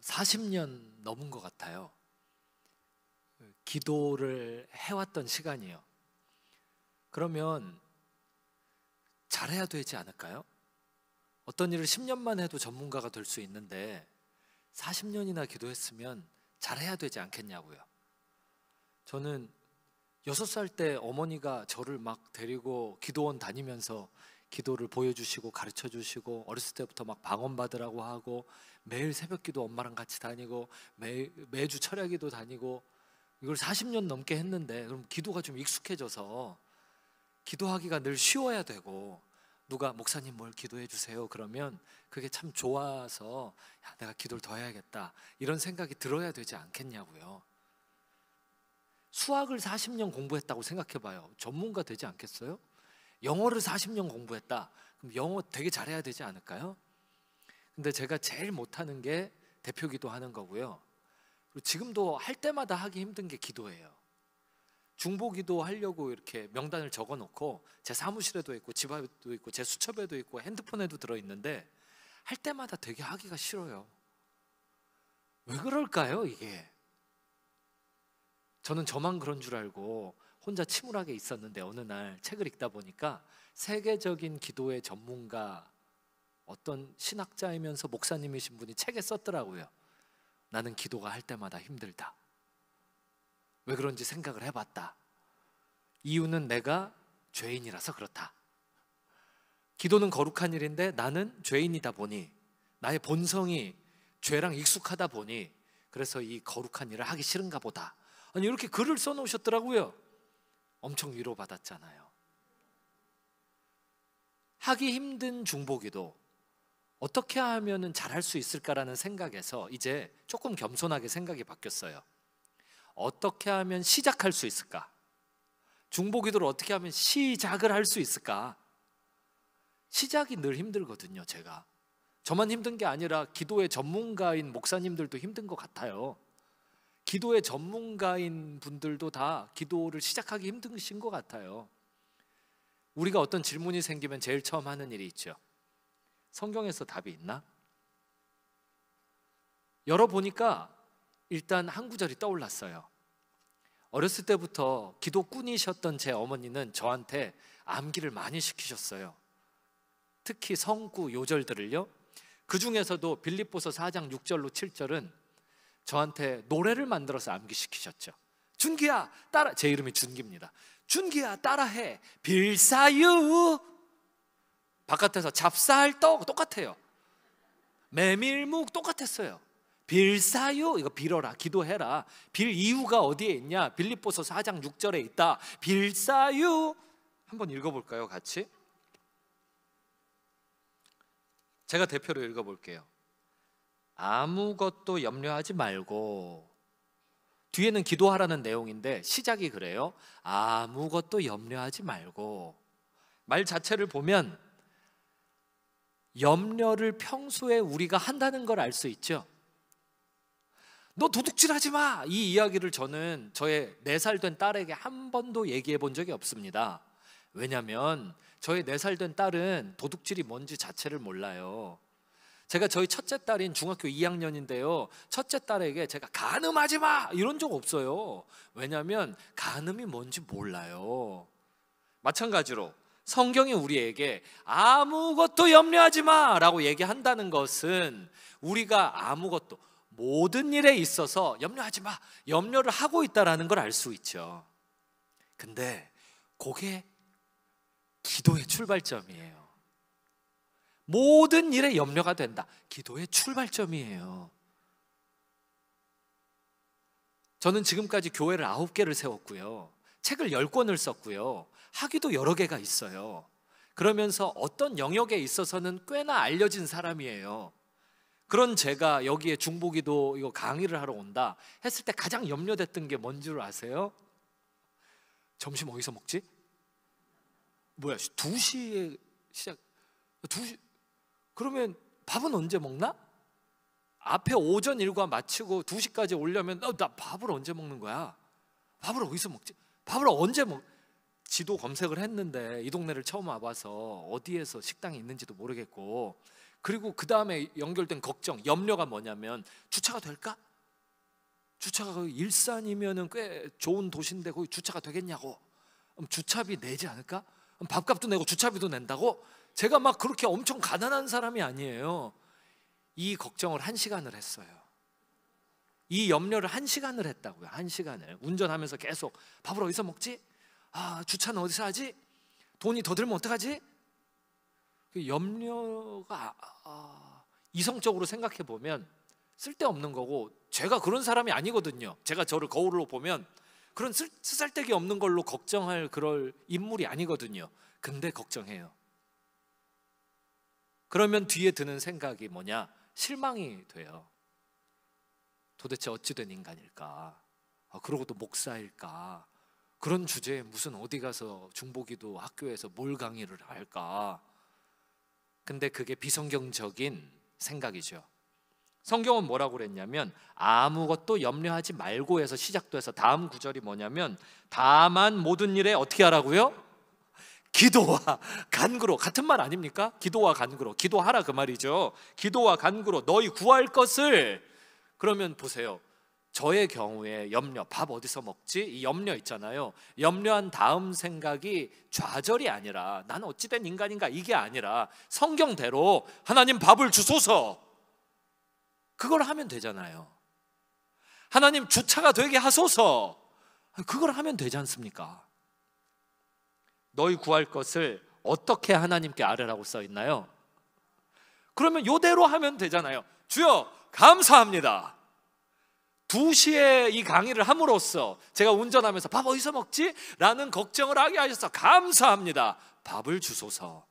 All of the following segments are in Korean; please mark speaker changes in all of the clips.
Speaker 1: 40년 넘은 것 같아요. 기도를 해왔던 시간이에요. 그러면 잘해야 되지 않을까요? 어떤 일을 10년만 해도 전문가가 될 수 있는데 40년이나 기도했으면 잘해야 되지 않겠냐고요. 저는 6살 때 어머니가 저를 막 데리고 기도원 다니면서 기도를 보여주시고 가르쳐주시고, 어렸을 때부터 막 방언 받으라고 하고, 매일 새벽기도 엄마랑 같이 다니고, 매주 철야기도 다니고, 이걸 40년 넘게 했는데, 그럼 기도가 좀 익숙해져서 기도하기가 늘 쉬워야 되고, 누가 목사님 뭘 기도해 주세요 그러면 그게 참 좋아서, 야, 내가 기도를 더 해야겠다 이런 생각이 들어야 되지 않겠냐고요. 수학을 40년 공부했다고 생각해봐요. 전문가 되지 않겠어요? 영어를 40년 공부했다. 그럼 영어 되게 잘해야 되지 않을까요? 근데 제가 제일 못하는 게 대표기도 하는 거고요. 그리고 지금도 할 때마다 하기 힘든 게 기도예요. 중보기도 하려고 이렇게 명단을 적어놓고 제 사무실에도 있고 집 앞에도 있고 제 수첩에도 있고 핸드폰에도 들어있는데 할 때마다 되게 하기가 싫어요. 왜 그럴까요 이게? 저는 저만 그런 줄 알고 혼자 침울하게 있었는데, 어느 날 책을 읽다 보니까 세계적인 기도의 전문가, 어떤 신학자이면서 목사님이신 분이 책에 썼더라고요. 나는 기도가 할 때마다 힘들다. 왜 그런지 생각을 해봤다. 이유는 내가 죄인이라서 그렇다. 기도는 거룩한 일인데 나는 죄인이다 보니, 나의 본성이 죄랑 익숙하다 보니, 그래서 이 거룩한 일을 하기 싫은가 보다. 아니, 이렇게 글을 써놓으셨더라고요. 엄청 위로받았잖아요. 하기 힘든 중보기도 어떻게 하면 잘할 수 있을까라는 생각에서 이제 조금 겸손하게 생각이 바뀌었어요. 어떻게 하면 시작할 수 있을까? 중보기도를 어떻게 하면 시작을 할 수 있을까? 시작이 늘 힘들거든요. 제가 저만 힘든 게 아니라 기도의 전문가인 목사님들도 힘든 것 같아요. 기도의 전문가인 분들도 다 기도를 시작하기 힘드신 것 같아요. 우리가 어떤 질문이 생기면 제일 처음 하는 일이 있죠. 성경에서 답이 있나? 열어보니까 일단 한 구절이 떠올랐어요. 어렸을 때부터 기도꾼이셨던 제 어머니는 저한테 암기를 많이 시키셨어요. 특히 성구 요절들을요. 그 중에서도 빌립보서 4장 6절로 7절은 저한테 노래를 만들어서 암기시키셨죠. 준기야 따라, 제 이름이 준기입니다. 준기야 따라해. 빌사유. 바깥에서 찹쌀떡 똑같아요. 메밀묵 똑같았어요. 빌사유, 이거 빌어라, 기도해라. 빌 이유가 어디에 있냐? 빌립보서 4장 6절에 있다. 빌사유. 한번 읽어볼까요 같이? 제가 대표로 읽어볼게요. 아무것도 염려하지 말고, 뒤에는 기도하라는 내용인데 시작이 그래요. 아무것도 염려하지 말고. 말 자체를 보면 염려를 평소에 우리가 한다는 걸 알 수 있죠. 너 도둑질하지 마, 이 이야기를 저는 저의 4살 된 딸에게 한 번도 얘기해 본 적이 없습니다. 왜냐하면 저의 4살 된 딸은 도둑질이 뭔지 자체를 몰라요. 제가 저희 첫째 딸인 중학교 2학년인데요 첫째 딸에게 제가 간음하지 마 이런 적 없어요. 왜냐하면 간음이 뭔지 몰라요. 마찬가지로 성경이 우리에게 아무것도 염려하지 마 라고 얘기한다는 것은 우리가 아무것도, 모든 일에 있어서 염려하지 마, 염려를 하고 있다는 걸 알 수 있죠. 근데 그게 기도의 출발점이에요. 모든 일에 염려가 된다. 기도의 출발점이에요. 저는 지금까지 교회를 9개를 세웠고요. 책을 10권을 썼고요. 학위도 여러 개가 있어요. 그러면서 어떤 영역에 있어서는 꽤나 알려진 사람이에요. 그런 제가 여기에 중보기도 이거 강의를 하러 온다 했을 때 가장 염려됐던 게 뭔 줄 아세요? 점심 어디서 먹지? 뭐야, 2시에 시작. 2시. 그러면 밥은 언제 먹나? 앞에 오전 일과 마치고 2시까지 오려면 나 밥을 언제 먹는 거야? 밥을 어디서 먹지? 밥을 언제 먹? 지도 검색을 했는데 이 동네를 처음 와봐서 어디에서 식당이 있는지도 모르겠고, 그리고 그 다음에 연결된 걱정, 염려가 뭐냐면 주차가 될까? 주차가 거기 일산이면은 꽤 좋은 도시인데 거기 주차가 되겠냐고. 주차비 내지 않을까? 밥값도 내고 주차비도 낸다고? 제가 막 그렇게 엄청 가난한 사람이 아니에요. 이 걱정을 1시간을 했어요. 이 염려를 1시간을 했다고요. 1시간을 운전하면서 계속 밥을 어디서 먹지? 주차는 어디서 하지? 돈이 더 들면 어떡하지? 그 염려가 이성적으로 생각해 보면 쓸데없는 거고, 제가 그런 사람이 아니거든요. 제가 저를 거울로 보면 그런 쓰잘데기 없는 걸로 걱정할 그럴 인물이 아니거든요. 근데 걱정해요. 그러면 뒤에 드는 생각이 뭐냐? 실망이 돼요. 도대체 어찌 된 인간일까? 그러고 또 목사일까? 그런 주제에 무슨 어디 가서 중보기도 학교에서 뭘 강의를 할까? 근데 그게 비성경적인 생각이죠. 성경은 뭐라고 그랬냐면 아무것도 염려하지 말고 해서 시작돼서 다음 구절이 뭐냐면 다만 모든 일에 어떻게 하라고요? 기도와 간구로. 같은 말 아닙니까? 기도와 간구로. 기도하라 그 말이죠. 기도와 간구로 너희 구할 것을. 그러면 보세요. 저의 경우에 염려, 밥 어디서 먹지? 이 염려 있잖아요. 염려한 다음 생각이 좌절이 아니라 나는 어찌된 인간인가 이게 아니라 성경대로 하나님 밥을 주소서, 그걸 하면 되잖아요. 하나님 주차가 되게 하소서, 그걸 하면 되지 않습니까? 너희 구할 것을 어떻게 하나님께 아뢰라고 써 있나요? 그러면 요대로 하면 되잖아요. 주여 감사합니다. 2시에 이 강의를 함으로써 제가 운전하면서 밥 어디서 먹지? 라는 걱정을 하게 하셔서 감사합니다. 밥을 주소서.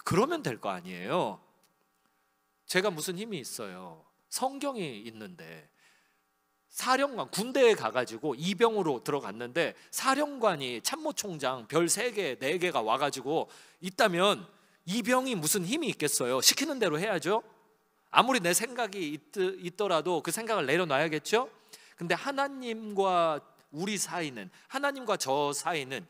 Speaker 1: 그러면 될 거 아니에요. 제가 무슨 힘이 있어요? 성경이 있는데. 사령관, 군대에 가가지고 이병으로 들어갔는데 사령관이 참모총장 별 3개, 4개가 와가지고 있다면 이병이 무슨 힘이 있겠어요? 시키는 대로 해야죠. 아무리 내 생각이 있더라도 그 생각을 내려놔야겠죠. 근데 하나님과 우리 사이는, 하나님과 저 사이는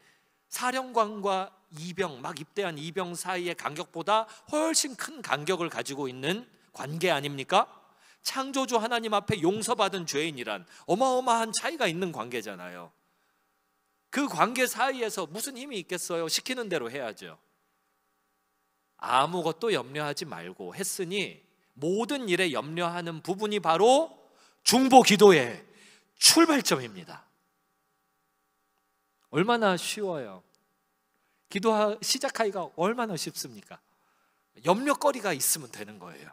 Speaker 1: 사령관과 이병, 막 입대한 이병 사이의 간격보다 훨씬 큰 간격을 가지고 있는 관계 아닙니까? 창조주 하나님 앞에 용서받은 죄인이란 어마어마한 차이가 있는 관계잖아요. 그 관계 사이에서 무슨 힘이 있겠어요? 시키는 대로 해야죠. 아무것도 염려하지 말고 했으니 모든 일에 염려하는 부분이 바로 중보 기도의 출발점입니다. 얼마나 쉬워요. 기도 시작하기가 얼마나 쉽습니까? 염려거리가 있으면 되는 거예요.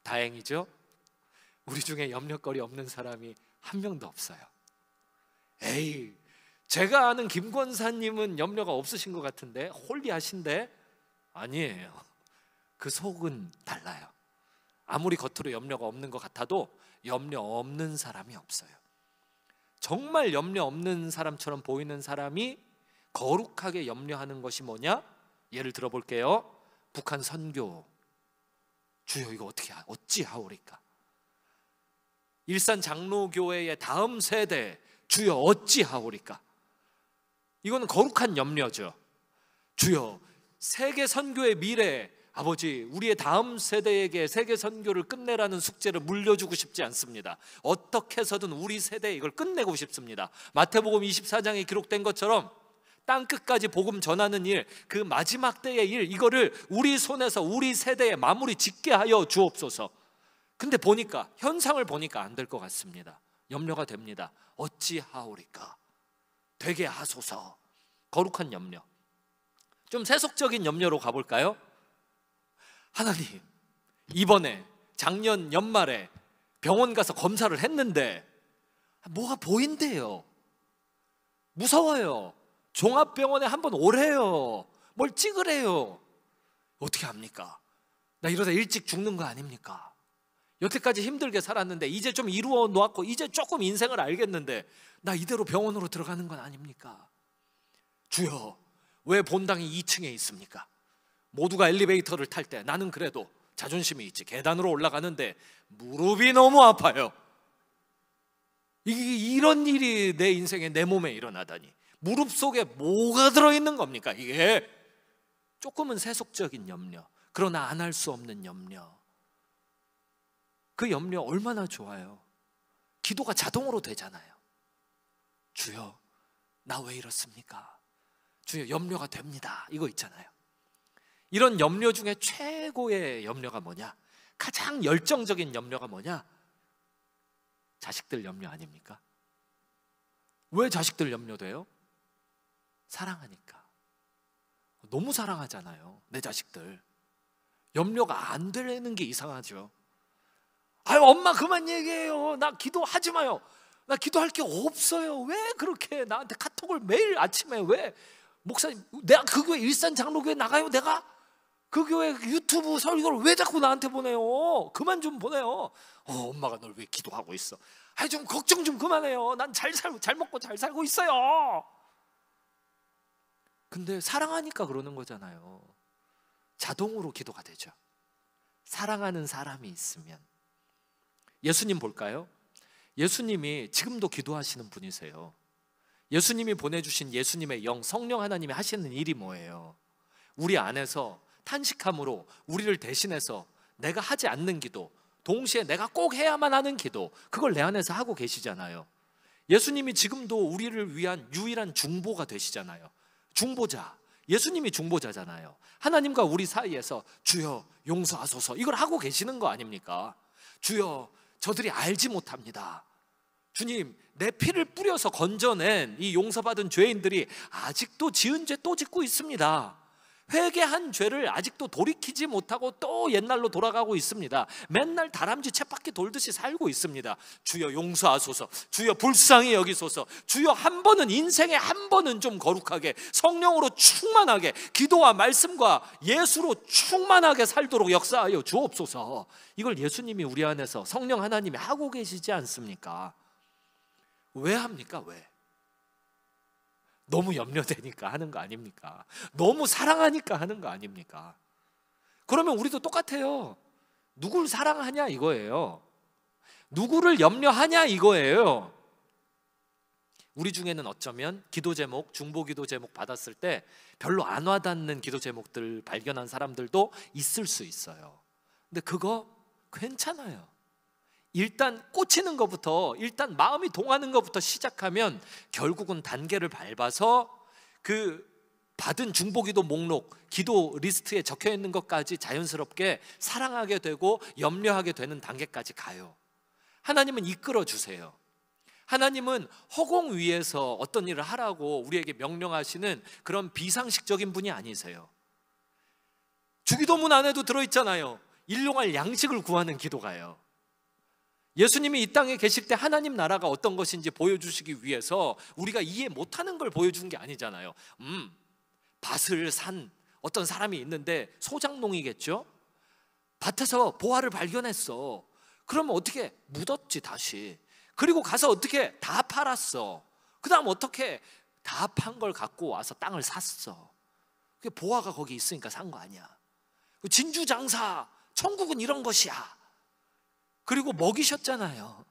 Speaker 1: 다행이죠. 우리 중에 염려거리 없는 사람이 한 명도 없어요. 에이, 제가 아는 김 권사님은 염려가 없으신 것 같은데, 홀리하신데. 아니에요. 그 속은 달라요. 아무리 겉으로 염려가 없는 것 같아도 염려 없는 사람이 없어요. 정말 염려 없는 사람처럼 보이는 사람이 거룩하게 염려하는 것이 뭐냐? 예를 들어 볼게요. 북한 선교. 주여 이거 어찌 하오리까? 일산 장로교회의 다음 세대, 주여 어찌 하오리까? 이거는 거룩한 염려죠. 주여 세계 선교의 미래, 아버지 우리의 다음 세대에게 세계 선교를 끝내라는 숙제를 물려주고 싶지 않습니다. 어떻게 해서든 우리 세대에 이걸 끝내고 싶습니다. 마태복음 24장에 기록된 것처럼 땅끝까지 복음 전하는 일, 그 마지막 때의 일, 이거를 우리 손에서 우리 세대에 마무리 짓게 하여 주옵소서. 근데 보니까, 현상을 보니까 안 될 것 같습니다. 염려가 됩니다. 어찌하오리까? 되게 하소서. 거룩한 염려. 좀 세속적인 염려로 가볼까요? 하나님, 이번에 작년 연말에 병원 가서 검사를 했는데 뭐가 보인대요. 무서워요. 종합병원에 한번 오래요. 뭘 찍으래요. 어떻게 합니까? 나 이러다 일찍 죽는 거 아닙니까? 여태까지 힘들게 살았는데 이제 좀 이루어 놓았고 이제 조금 인생을 알겠는데 나 이대로 병원으로 들어가는 건 아닙니까? 주여, 왜 본당이 2층에 있습니까? 모두가 엘리베이터를 탈 때 나는 그래도 자존심이 있지, 계단으로 올라가는데 무릎이 너무 아파요. 이런 일이 내 인생에, 내 몸에 일어나다니. 무릎 속에 뭐가 들어있는 겁니까? 이게 조금은 세속적인 염려. 그러나 안 할 수 없는 염려. 그 염려 얼마나 좋아요. 기도가 자동으로 되잖아요. 주여, 나 왜 이렇습니까? 주여, 염려가 됩니다. 이거 있잖아요. 이런 염려 중에 최고의 염려가 뭐냐? 가장 열정적인 염려가 뭐냐? 자식들 염려 아닙니까? 왜 자식들 염려돼요? 사랑하니까. 너무 사랑하잖아요, 내 자식들. 염려가 안 되는 게 이상하죠. 아유, 엄마 그만 얘기해요. 나 기도하지 마요. 나 기도할 게 없어요. 왜 그렇게 나한테 카톡을 매일 아침에 왜? 목사님, 내가 그 교회 일산 장로교회 나가요? 내가? 그 교회 유튜브 설교를 왜 자꾸 나한테 보내요? 그만 좀 보내요. 엄마가 널 왜 기도하고 있어? 아이, 좀 걱정 좀 그만해요. 난 잘 살고 잘 먹고 잘 살고 있어요. 근데 사랑하니까 그러는 거잖아요. 자동으로 기도가 되죠. 사랑하는 사람이 있으면. 예수님 볼까요? 예수님이 지금도 기도하시는 분이세요. 예수님이 보내주신 예수님의 영, 성령 하나님이 하시는 일이 뭐예요? 우리 안에서 탄식함으로 우리를 대신해서 내가 하지 않는 기도, 동시에 내가 꼭 해야만 하는 기도, 그걸 내 안에서 하고 계시잖아요. 예수님이 지금도 우리를 위한 유일한 중보가 되시잖아요. 중보자, 예수님이 중보자잖아요. 하나님과 우리 사이에서 주여 용서하소서, 이걸 하고 계시는 거 아닙니까? 주여, 저들이 알지 못합니다. 주님, 내 피를 뿌려서 건져낸 이 용서받은 죄인들이 아직도 지은 죄 또 짓고 있습니다. 회개한 죄를 아직도 돌이키지 못하고 또 옛날로 돌아가고 있습니다. 맨날 다람쥐 쳇바퀴 돌듯이 살고 있습니다. 주여 용서하소서, 주여 불쌍히 여기소서, 주여 한 번은, 인생에 한 번은 좀 거룩하게 성령으로 충만하게 기도와 말씀과 예수로 충만하게 살도록 역사하여 주옵소서. 이걸 예수님이 우리 안에서 성령 하나님이 하고 계시지 않습니까? 왜 합니까? 왜? 너무 염려되니까 하는 거 아닙니까? 너무 사랑하니까 하는 거 아닙니까? 그러면 우리도 똑같아요. 누구를 사랑하냐 이거예요. 누구를 염려하냐 이거예요. 우리 중에는 어쩌면 기도 제목, 중보 기도 제목 받았을 때 별로 안 와닿는 기도 제목들 발견한 사람들도 있을 수 있어요. 근데 그거 괜찮아요. 일단 꽂히는 것부터, 일단 마음이 동하는 것부터 시작하면 결국은 단계를 밟아서 그 받은 중보기도 목록, 기도 리스트에 적혀 있는 것까지 자연스럽게 사랑하게 되고 염려하게 되는 단계까지 가요. 하나님은 이끌어 주세요. 하나님은 허공 위에서 어떤 일을 하라고 우리에게 명령하시는 그런 비상식적인 분이 아니세요. 주기도문 안에도 들어있잖아요. 일용할 양식을 구하는 기도가요. 예수님이 이 땅에 계실 때 하나님 나라가 어떤 것인지 보여주시기 위해서 우리가 이해 못하는 걸 보여준 게 아니잖아요. 밭을 산 어떤 사람이 있는데 소작농이겠죠. 밭에서 보화를 발견했어. 그러면 어떻게? 묻었지 다시. 그리고 가서 어떻게? 다 팔았어. 그 다음 어떻게? 다 판 걸 갖고 와서 땅을 샀어. 그게 보화가 거기 있으니까 산 거 아니야. 진주장사, 천국은 이런 것이야. 그리고 먹이셨잖아요.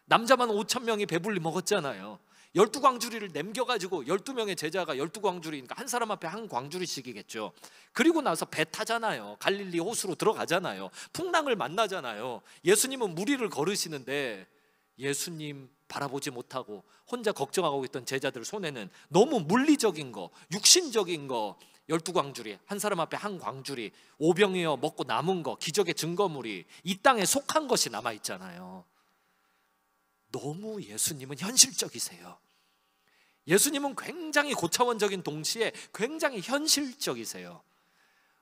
Speaker 1: 남자만 5,000명이 배불리 먹었잖아요. 12광주리를 남겨가지고 12명의 제자가 12광주리니까 한 사람 앞에 한 광주리씩이겠죠. 그리고 나서 배 타잖아요. 갈릴리 호수로 들어가잖아요. 풍랑을 만나잖아요. 예수님은 무리를 걸으시는데 예수님 바라보지 못하고 혼자 걱정하고 있던 제자들 손에는 너무 물리적인 거, 육신적인 거, 12광주리, 한 사람 앞에 한 광주리, 오병이어 먹고 남은 거, 기적의 증거물이 이 땅에 속한 것이 남아있잖아요. 너무 예수님은 현실적이세요. 예수님은 굉장히 고차원적인 동시에 굉장히 현실적이세요.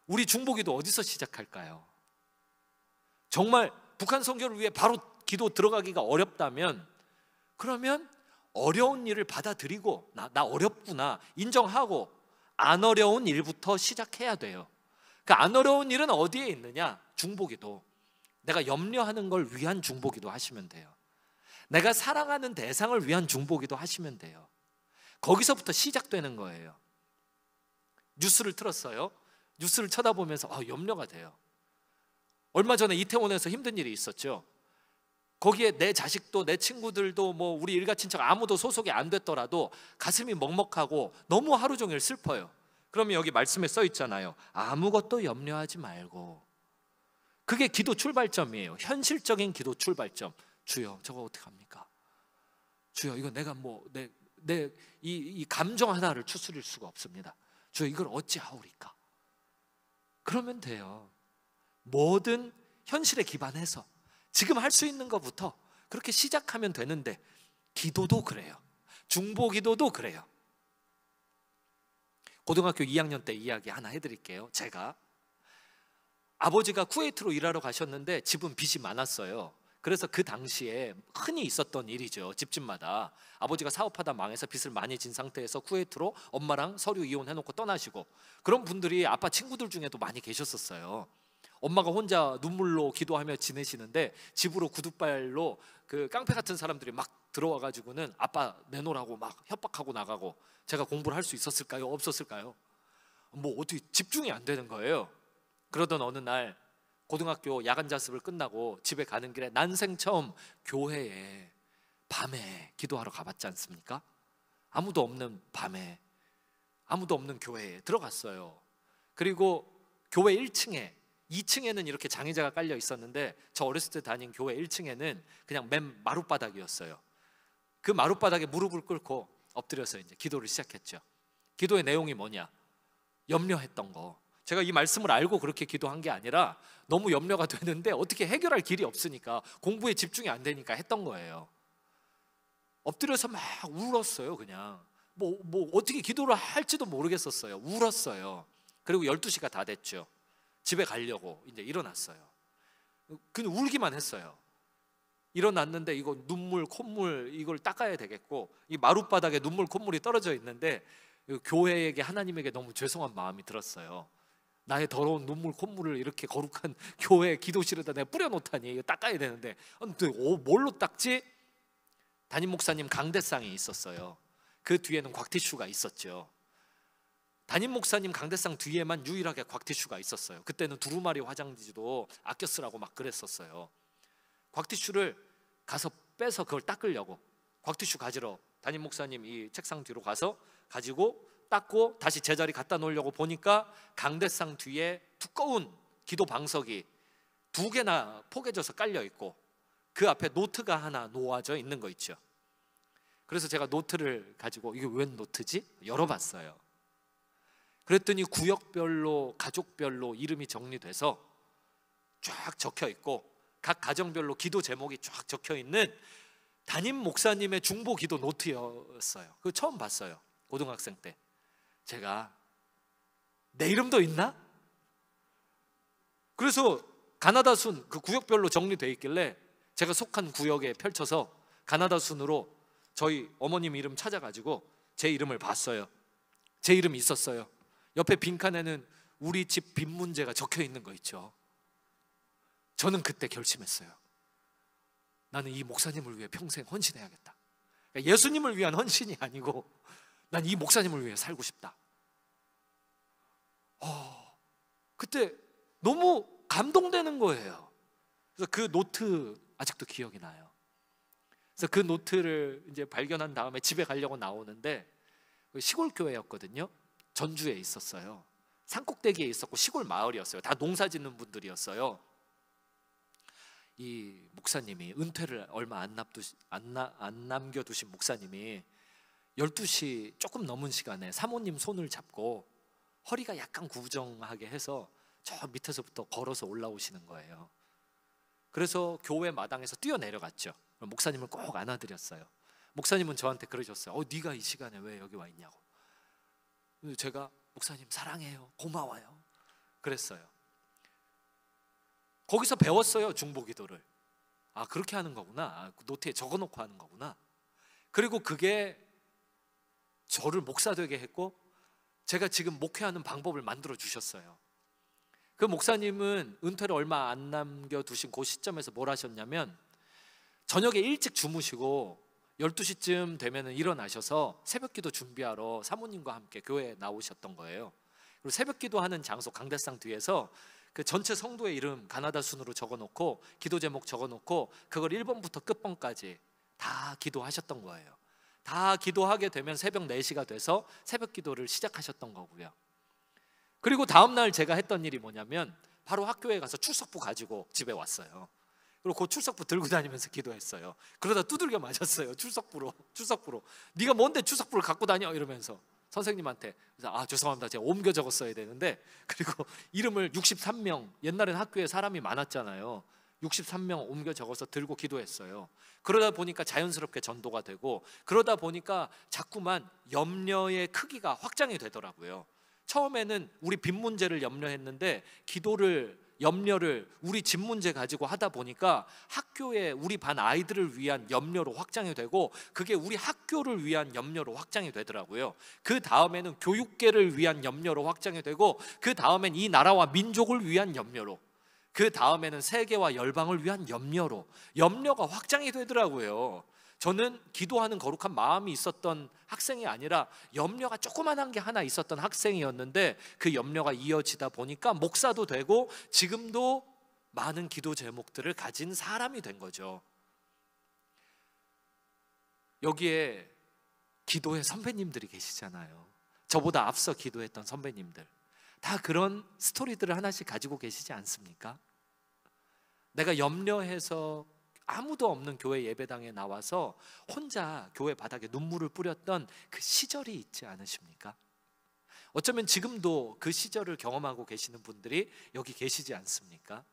Speaker 1: 우리 중보기도 어디서 시작할까요? 정말 북한 선교를 위해 바로 기도 들어가기가 어렵다면, 그러면 어려운 일을 받아들이고 나 어렵구나 인정하고 안 어려운 일부터 시작해야 돼요. 그 안 어려운 일은 어디에 있느냐? 중보기도. 내가 염려하는 걸 위한 중보기도 하시면 돼요. 내가 사랑하는 대상을 위한 중보기도 하시면 돼요. 거기서부터 시작되는 거예요. 뉴스를 틀었어요. 뉴스를 쳐다보면서 염려가 돼요. 얼마 전에 이태원에서 힘든 일이 있었죠. 거기에 내 자식도 내 친구들도 뭐 우리 일가친척 아무도 소속이 안 됐더라도 가슴이 먹먹하고 너무 하루 종일 슬퍼요. 그러면 여기 말씀에 써 있잖아요. 아무것도 염려하지 말고. 그게 기도 출발점이에요. 현실적인 기도 출발점. 주여, 저거 어떡합니까? 주여, 이거 내가 이 감정 하나를 추스릴 수가 없습니다. 주여, 이걸 어찌하오리까? 그러면 돼요. 뭐든 현실에 기반해서 지금 할 수 있는 것부터 그렇게 시작하면 되는데, 기도도 그래요. 중보 기도도 그래요. 고등학교 2학년 때 이야기 하나 해드릴게요. 제가 아버지가 쿠웨이트로 일하러 가셨는데 집은 빚이 많았어요. 그래서 그 당시에 흔히 있었던 일이죠. 집집마다 아버지가 사업하다 망해서 빚을 많이 진 상태에서 쿠웨이트로 엄마랑 서류 이혼해놓고 떠나시고, 그런 분들이 아빠 친구들 중에도 많이 계셨었어요. 엄마가 혼자 눈물로 기도하며 지내시는데 집으로 구둣발로 그 깡패 같은 사람들이 막 들어와가지고는 아빠 내놓으라고 막 협박하고 나가고, 제가 공부를 할 수 있었을까요? 없었을까요? 뭐 어떻게 집중이 안 되는 거예요. 그러던 어느 날 고등학교 야간 자습을 끝나고 집에 가는 길에 난생 처음 교회에 밤에 기도하러 가봤지 않습니까? 아무도 없는 밤에, 아무도 없는 교회에 들어갔어요. 그리고 교회 1층에, 2층에는 이렇게 장의자가 깔려 있었는데 저 어렸을 때 다닌 교회 1층에는 그냥 맨 마룻바닥이었어요. 그 마룻바닥에 무릎을 꿇고 엎드려서 이제 기도를 시작했죠. 기도의 내용이 뭐냐? 염려했던 거. 제가 이 말씀을 알고 그렇게 기도한 게 아니라 너무 염려가 되는데 어떻게 해결할 길이 없으니까, 공부에 집중이 안 되니까 했던 거예요. 엎드려서 막 울었어요. 그냥 뭐 어떻게 기도를 할지도 모르겠었어요. 울었어요. 그리고 12시가 다 됐죠. 집에 가려고 이제 일어났어요. 그냥 울기만 했어요. 일어났는데 이거 눈물, 콧물 이걸 닦아야 되겠고, 이 마룻바닥에 눈물, 콧물이 떨어져 있는데 교회에게, 하나님에게 너무 죄송한 마음이 들었어요. 나의 더러운 눈물, 콧물을 이렇게 거룩한 교회 기도실에다 내가 뿌려놓다니, 이거 닦아야 되는데 뭘로 닦지? 담임 목사님 강대상이 있었어요. 그 뒤에는 곽티슈가 있었죠. 담임 목사님 강대상 뒤에만 유일하게 곽티슈가 있었어요. 그때는 두루마리 화장지도 아껴 쓰라고 막 그랬었어요. 곽티슈를 가서 빼서 그걸 닦으려고 곽티슈 가지러 담임 목사님 이 책상 뒤로 가서 가지고 닦고 다시 제자리 갖다 놓으려고 보니까 강대상 뒤에 두꺼운 기도 방석이 2개나 포개져서 깔려 있고 그 앞에 노트가 하나 놓아져 있는 거 있죠. 그래서 제가 노트를 가지고 이게 웬 노트지? 열어봤어요. 그랬더니 구역별로, 가족별로 이름이 정리돼서 쫙 적혀 있고, 각 가정별로 기도 제목이 쫙 적혀 있는 담임 목사님의 중보 기도 노트였어요. 그거 처음 봤어요. 고등학생 때. 제가 내 이름도 있나? 그래서 가나다 순, 그 구역별로 정리되어 있길래 제가 속한 구역에 펼쳐서 가나다 순으로 저희 어머님 이름 찾아가지고 제 이름을 봤어요. 제 이름이 있었어요. 옆에 빈칸에는 우리 집 빚 문제가 적혀 있는 거 있죠. 저는 그때 결심했어요. 나는 이 목사님을 위해 평생 헌신해야겠다. 그러니까 예수님을 위한 헌신이 아니고 난 이 목사님을 위해 살고 싶다. 그때 너무 감동되는 거예요. 그래서 그 노트 아직도 기억이 나요. 그래서 그 노트를 이제 발견한 다음에 집에 가려고 나오는데, 시골 교회였거든요. 전주에 있었어요. 산꼭대기에 있었고 시골 마을이었어요. 다 농사 짓는 분들이었어요. 이 목사님이, 은퇴를 얼마 안 남겨두신 목사님이 12시 조금 넘은 시간에 사모님 손을 잡고 허리가 약간 구부정하게 해서 저 밑에서부터 걸어서 올라오시는 거예요. 그래서 교회 마당에서 뛰어내려갔죠. 목사님을 꼭 안아드렸어요. 목사님은 저한테 그러셨어요. 네가 이 시간에 왜 여기 와 있냐고. 제가 목사님 사랑해요, 고마워요 그랬어요. 거기서 배웠어요. 중보기도를. 그렇게 하는 거구나. 노트에 적어놓고 하는 거구나. 그리고 그게 저를 목사 되게 했고, 제가 지금 목회하는 방법을 만들어 주셨어요. 그 목사님은 은퇴를 얼마 안 남겨두신 그 시점에서 뭘 하셨냐면, 저녁에 일찍 주무시고 12시쯤 되면 일어나셔서 새벽기도 준비하러 사모님과 함께 교회에 나오셨던 거예요. 그리고 새벽기도 하는 장소 강대상 뒤에서 그 전체 성도의 이름 가나다 순으로 적어놓고 기도 제목 적어놓고 그걸 1번부터 끝번까지 다 기도하셨던 거예요. 다 기도하게 되면 새벽 4시가 돼서 새벽기도를 시작하셨던 거고요. 그리고 다음날 제가 했던 일이 뭐냐면 바로 학교에 가서 출석부 가지고 집에 왔어요. 그리고 그 출석부 들고 다니면서 기도했어요. 그러다 두들겨 맞았어요. 출석부로. 네가 뭔데 출석부를 갖고 다녀? 이러면서 선생님한테. 그래서 죄송합니다, 제가 옮겨 적었어야 되는데. 그리고 이름을 63명, 옛날엔 학교에 사람이 많았잖아요. 63명 옮겨 적어서 들고 기도했어요. 그러다 보니까 자연스럽게 전도가 되고, 그러다 보니까 자꾸만 염려의 크기가 확장이 되더라고요. 처음에는 우리 빚 문제를 염려했는데 염려를 우리 집 문제 가지고 하다 보니까 학교에 우리 반 아이들을 위한 염려로 확장이 되고, 그게 우리 학교를 위한 염려로 확장이 되더라고요. 그 다음에는 교육계를 위한 염려로 확장이 되고, 그 다음엔 이 나라와 민족을 위한 염려로, 그 다음에는 세계와 열방을 위한 염려가 확장이 되더라고요. 저는 기도하는 거룩한 마음이 있었던 학생이 아니라 염려가 조그만한 게 하나 있었던 학생이었는데, 그 염려가 이어지다 보니까 목사도 되고 지금도 많은 기도 제목들을 가진 사람이 된 거죠. 여기에 기도의 선배님들이 계시잖아요. 저보다 앞서 기도했던 선배님들, 다 그런 스토리들을 하나씩 가지고 계시지 않습니까? 내가 염려해서 아무도 없는 교회 예배당에 나와서 혼자 교회 바닥에 눈물을 뿌렸던 그 시절이 있지 않으십니까? 어쩌면 지금도 그 시절을 경험하고 계시는 분들이 여기 계시지 않습니까?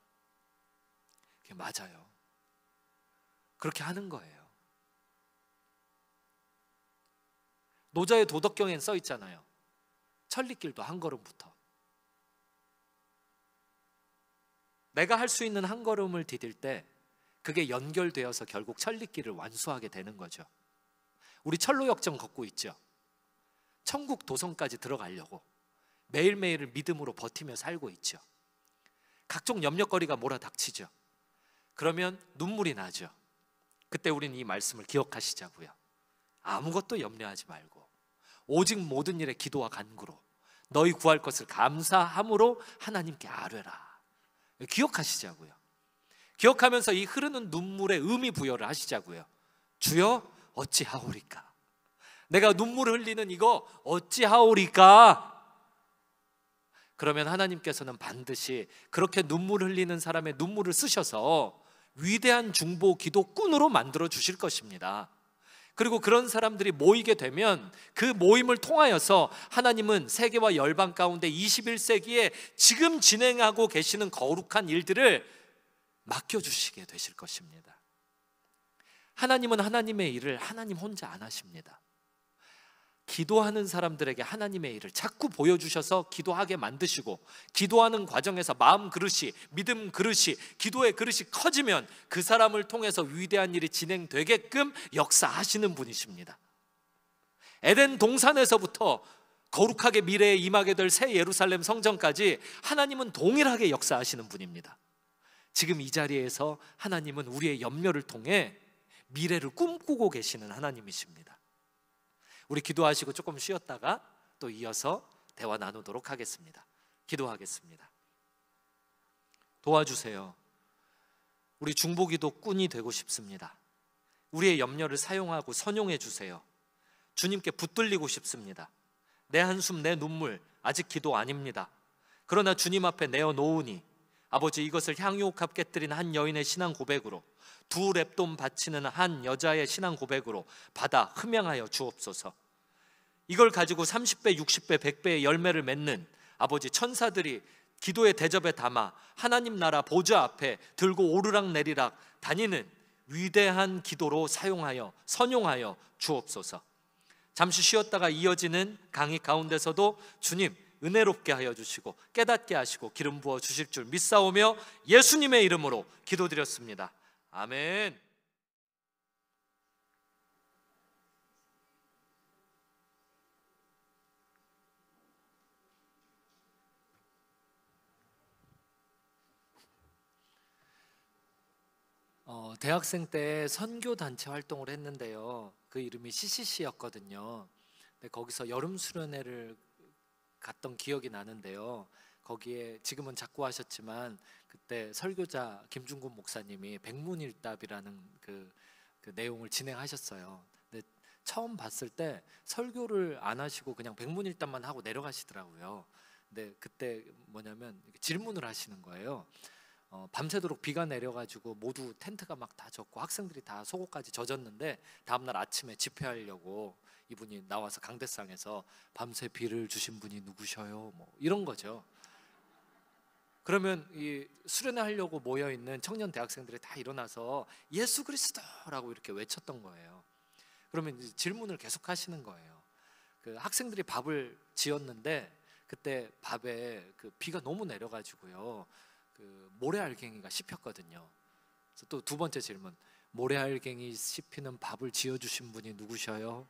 Speaker 1: 그게 맞아요. 그렇게 하는 거예요. 노자의 도덕경엔 써 있잖아요. 천리길도 한 걸음부터. 내가 할 수 있는 한 걸음을 디딜 때 그게 연결되어서 결국 천리길을 완수하게 되는 거죠. 우리 철로역정 걷고 있죠. 천국 도성까지 들어가려고 매일매일을 믿음으로 버티며 살고 있죠. 각종 염려거리가 몰아닥치죠. 그러면 눈물이 나죠. 그때 우리는 이 말씀을 기억하시자고요. 아무것도 염려하지 말고 오직 모든 일에 기도와 간구로 너희 구할 것을 감사함으로 하나님께 아뢰라. 기억하시자고요. 기억하면서 이 흐르는 눈물에 의미 부여를 하시자고요. 주여 어찌하오리까? 내가 눈물 흘리는 이거 어찌하오리까? 그러면 하나님께서는 반드시 그렇게 눈물 흘리는 사람의 눈물을 쓰셔서 위대한 중보 기도꾼으로 만들어 주실 것입니다. 그리고 그런 사람들이 모이게 되면 그 모임을 통하여서 하나님은 세계와 열방 가운데 21세기에 지금 진행하고 계시는 거룩한 일들을 맡겨주시게 되실 것입니다. 하나님은 하나님의 일을 하나님 혼자 안 하십니다. 기도하는 사람들에게 하나님의 일을 자꾸 보여주셔서 기도하게 만드시고, 기도하는 과정에서 마음 그릇이, 믿음 그릇이, 기도의 그릇이 커지면 그 사람을 통해서 위대한 일이 진행되게끔 역사하시는 분이십니다. 에덴 동산에서부터 거룩하게 미래에 임하게 될 새 예루살렘 성전까지 하나님은 동일하게 역사하시는 분입니다. 지금 이 자리에서 하나님은 우리의 염려를 통해 미래를 꿈꾸고 계시는 하나님이십니다. 우리 기도하시고 조금 쉬었다가 또 이어서 대화 나누도록 하겠습니다. 기도하겠습니다. 도와주세요. 우리 중보기도꾼이 되고 싶습니다. 우리의 염려를 사용하고 선용해 주세요. 주님께 붙들리고 싶습니다. 내 한숨 내 눈물 아직 기도 아닙니다. 그러나 주님 앞에 내어놓으니 아버지, 이것을 향유옥합 깨뜨린 한 여인의 신앙 고백으로, 두 랩돈 바치는 한 여자의 신앙 고백으로 받아 흠양하여 주옵소서. 이걸 가지고 30배, 60배, 100배의 열매를 맺는 아버지, 천사들이 기도의 대접에 담아 하나님 나라 보좌 앞에 들고 오르락내리락 다니는 위대한 기도로 사용하여 선용하여 주옵소서. 잠시 쉬었다가 이어지는 강의 가운데서도 주님 은혜롭게 하여 주시고 깨닫게 하시고 기름 부어 주실 줄 믿사오며 예수님의 이름으로 기도드렸습니다. 아멘. 대학생 때 선교단체 활동을 했는데요. 그 이름이 CCC였거든요. 거기서 여름 수련회를 갔던 기억이 나는데요. 거기에 지금은 작고하셨지만 그때 설교자 김중곤 목사님이 백문일답이라는 그 내용을 진행하셨어요. 근데 처음 봤을 때 설교를 안 하시고 그냥 백문일답만 하고 내려가시더라고요. 근데 그때 뭐냐면 질문을 하시는 거예요. 밤새도록 비가 내려가지고 모두 텐트가 막 다 젖고 학생들이 다 속옷까지 젖었는데 다음날 아침에 집회하려고 이분이 나와서 강대상에서 밤새 비를 주신 분이 누구셔요? 뭐 이런 거죠. 그러면 이 수련회 하려고 모여 있는 청년 대학생들이 다 일어나서 예수 그리스도라고 이렇게 외쳤던 거예요. 그러면 이제 질문을 계속 하시는 거예요. 그 학생들이 밥을 지었는데 그때 밥에 그 비가 너무 내려가지고요. 그 모래알갱이가 씹혔거든요. 그래서 또 두 번째 질문, 모래알갱이 씹히는 밥을 지어주신 분이 누구셔요?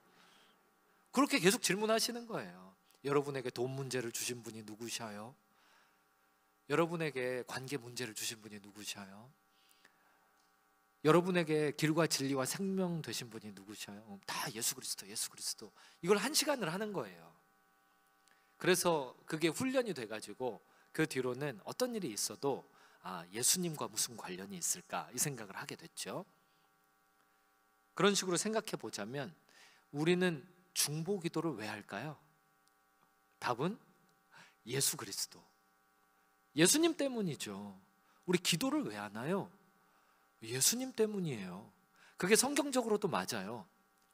Speaker 1: 그렇게 계속 질문하시는 거예요. 여러분에게 돈 문제를 주신 분이 누구셔요? 여러분에게 관계 문제를 주신 분이 누구셔요? 여러분에게 길과 진리와 생명 되신 분이 누구셔요? 다 예수 그리스도, 예수 그리스도. 이걸 1시간을 하는 거예요. 그래서 그게 훈련이 돼가지고 그 뒤로는 어떤 일이 있어도 예수님과 무슨 관련이 있을까 이 생각을 하게 됐죠. 그런 식으로 생각해 보자면 우리는 중보 기도를 왜 할까요? 답은 예수 그리스도, 예수님 때문이죠. 우리 기도를 왜 하나요? 예수님 때문이에요. 그게 성경적으로도 맞아요.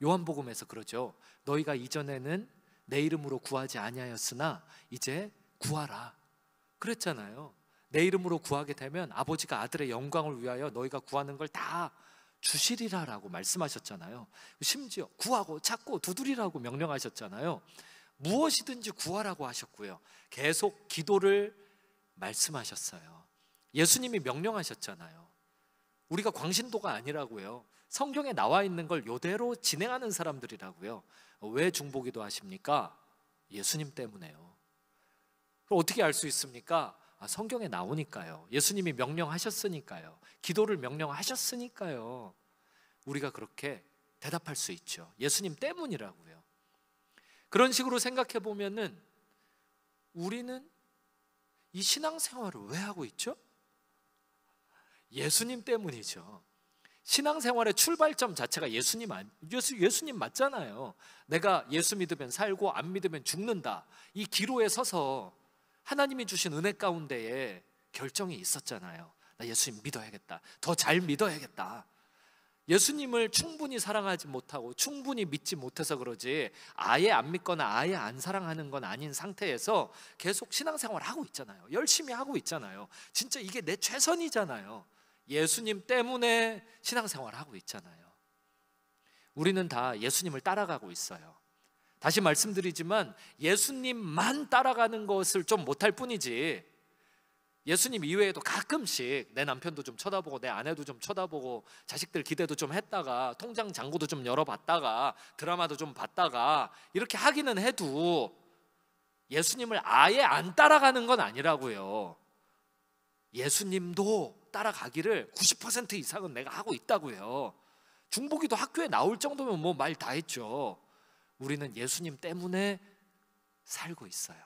Speaker 1: 요한복음에서 그러죠. 너희가 이전에는 내 이름으로 구하지 아니하였으나 이제 구하라 그랬잖아요. 내 이름으로 구하게 되면 아버지가 아들의 영광을 위하여 너희가 구하는 걸 다 주시리라라고 말씀하셨잖아요. 심지어 구하고 찾고 두드리라고 명령하셨잖아요. 무엇이든지 구하라고 하셨고요. 계속 기도를 말씀하셨어요. 예수님이 명령하셨잖아요. 우리가 광신도가 아니라고요. 성경에 나와 있는 걸 이대로 진행하는 사람들이라고요. 왜 중보기도 하십니까? 예수님 때문에요. 그럼 어떻게 알 수 있습니까? 성경에 나오니까요. 예수님이 명령하셨으니까요. 기도를 명령하셨으니까요. 우리가 그렇게 대답할 수 있죠. 예수님 때문이라고요. 그런 식으로 생각해 보면은 우리는 이 신앙생활을 왜 하고 있죠? 예수님 때문이죠. 신앙생활의 출발점 자체가 예수님 맞잖아요. 내가 예수 믿으면 살고 안 믿으면 죽는다. 이 기로에 서서 하나님이 주신 은혜 가운데에 결정이 있었잖아요. 나 예수님 믿어야겠다. 더 잘 믿어야겠다. 예수님을 충분히 사랑하지 못하고 충분히 믿지 못해서 그러지 아예 안 믿거나 아예 안 사랑하는 건 아닌 상태에서 계속 신앙생활 하고 있잖아요. 열심히 하고 있잖아요. 진짜 이게 내 최선이잖아요. 예수님 때문에 신앙생활 하고 있잖아요. 우리는 다 예수님을 따라가고 있어요. 다시 말씀드리지만 예수님만 따라가는 것을 좀 못할 뿐이지 예수님 이외에도 가끔씩 내 남편도 좀 쳐다보고 내 아내도 좀 쳐다보고 자식들 기대도 좀 했다가 통장 잔고도 좀 열어봤다가 드라마도 좀 봤다가 이렇게 하기는 해도 예수님을 아예 안 따라가는 건 아니라고요. 예수님도 따라가기를 90% 이상은 내가 하고 있다고요. 중보기도 학교에 나올 정도면 뭐 말 다 했죠. 우리는 예수님 때문에 살고 있어요.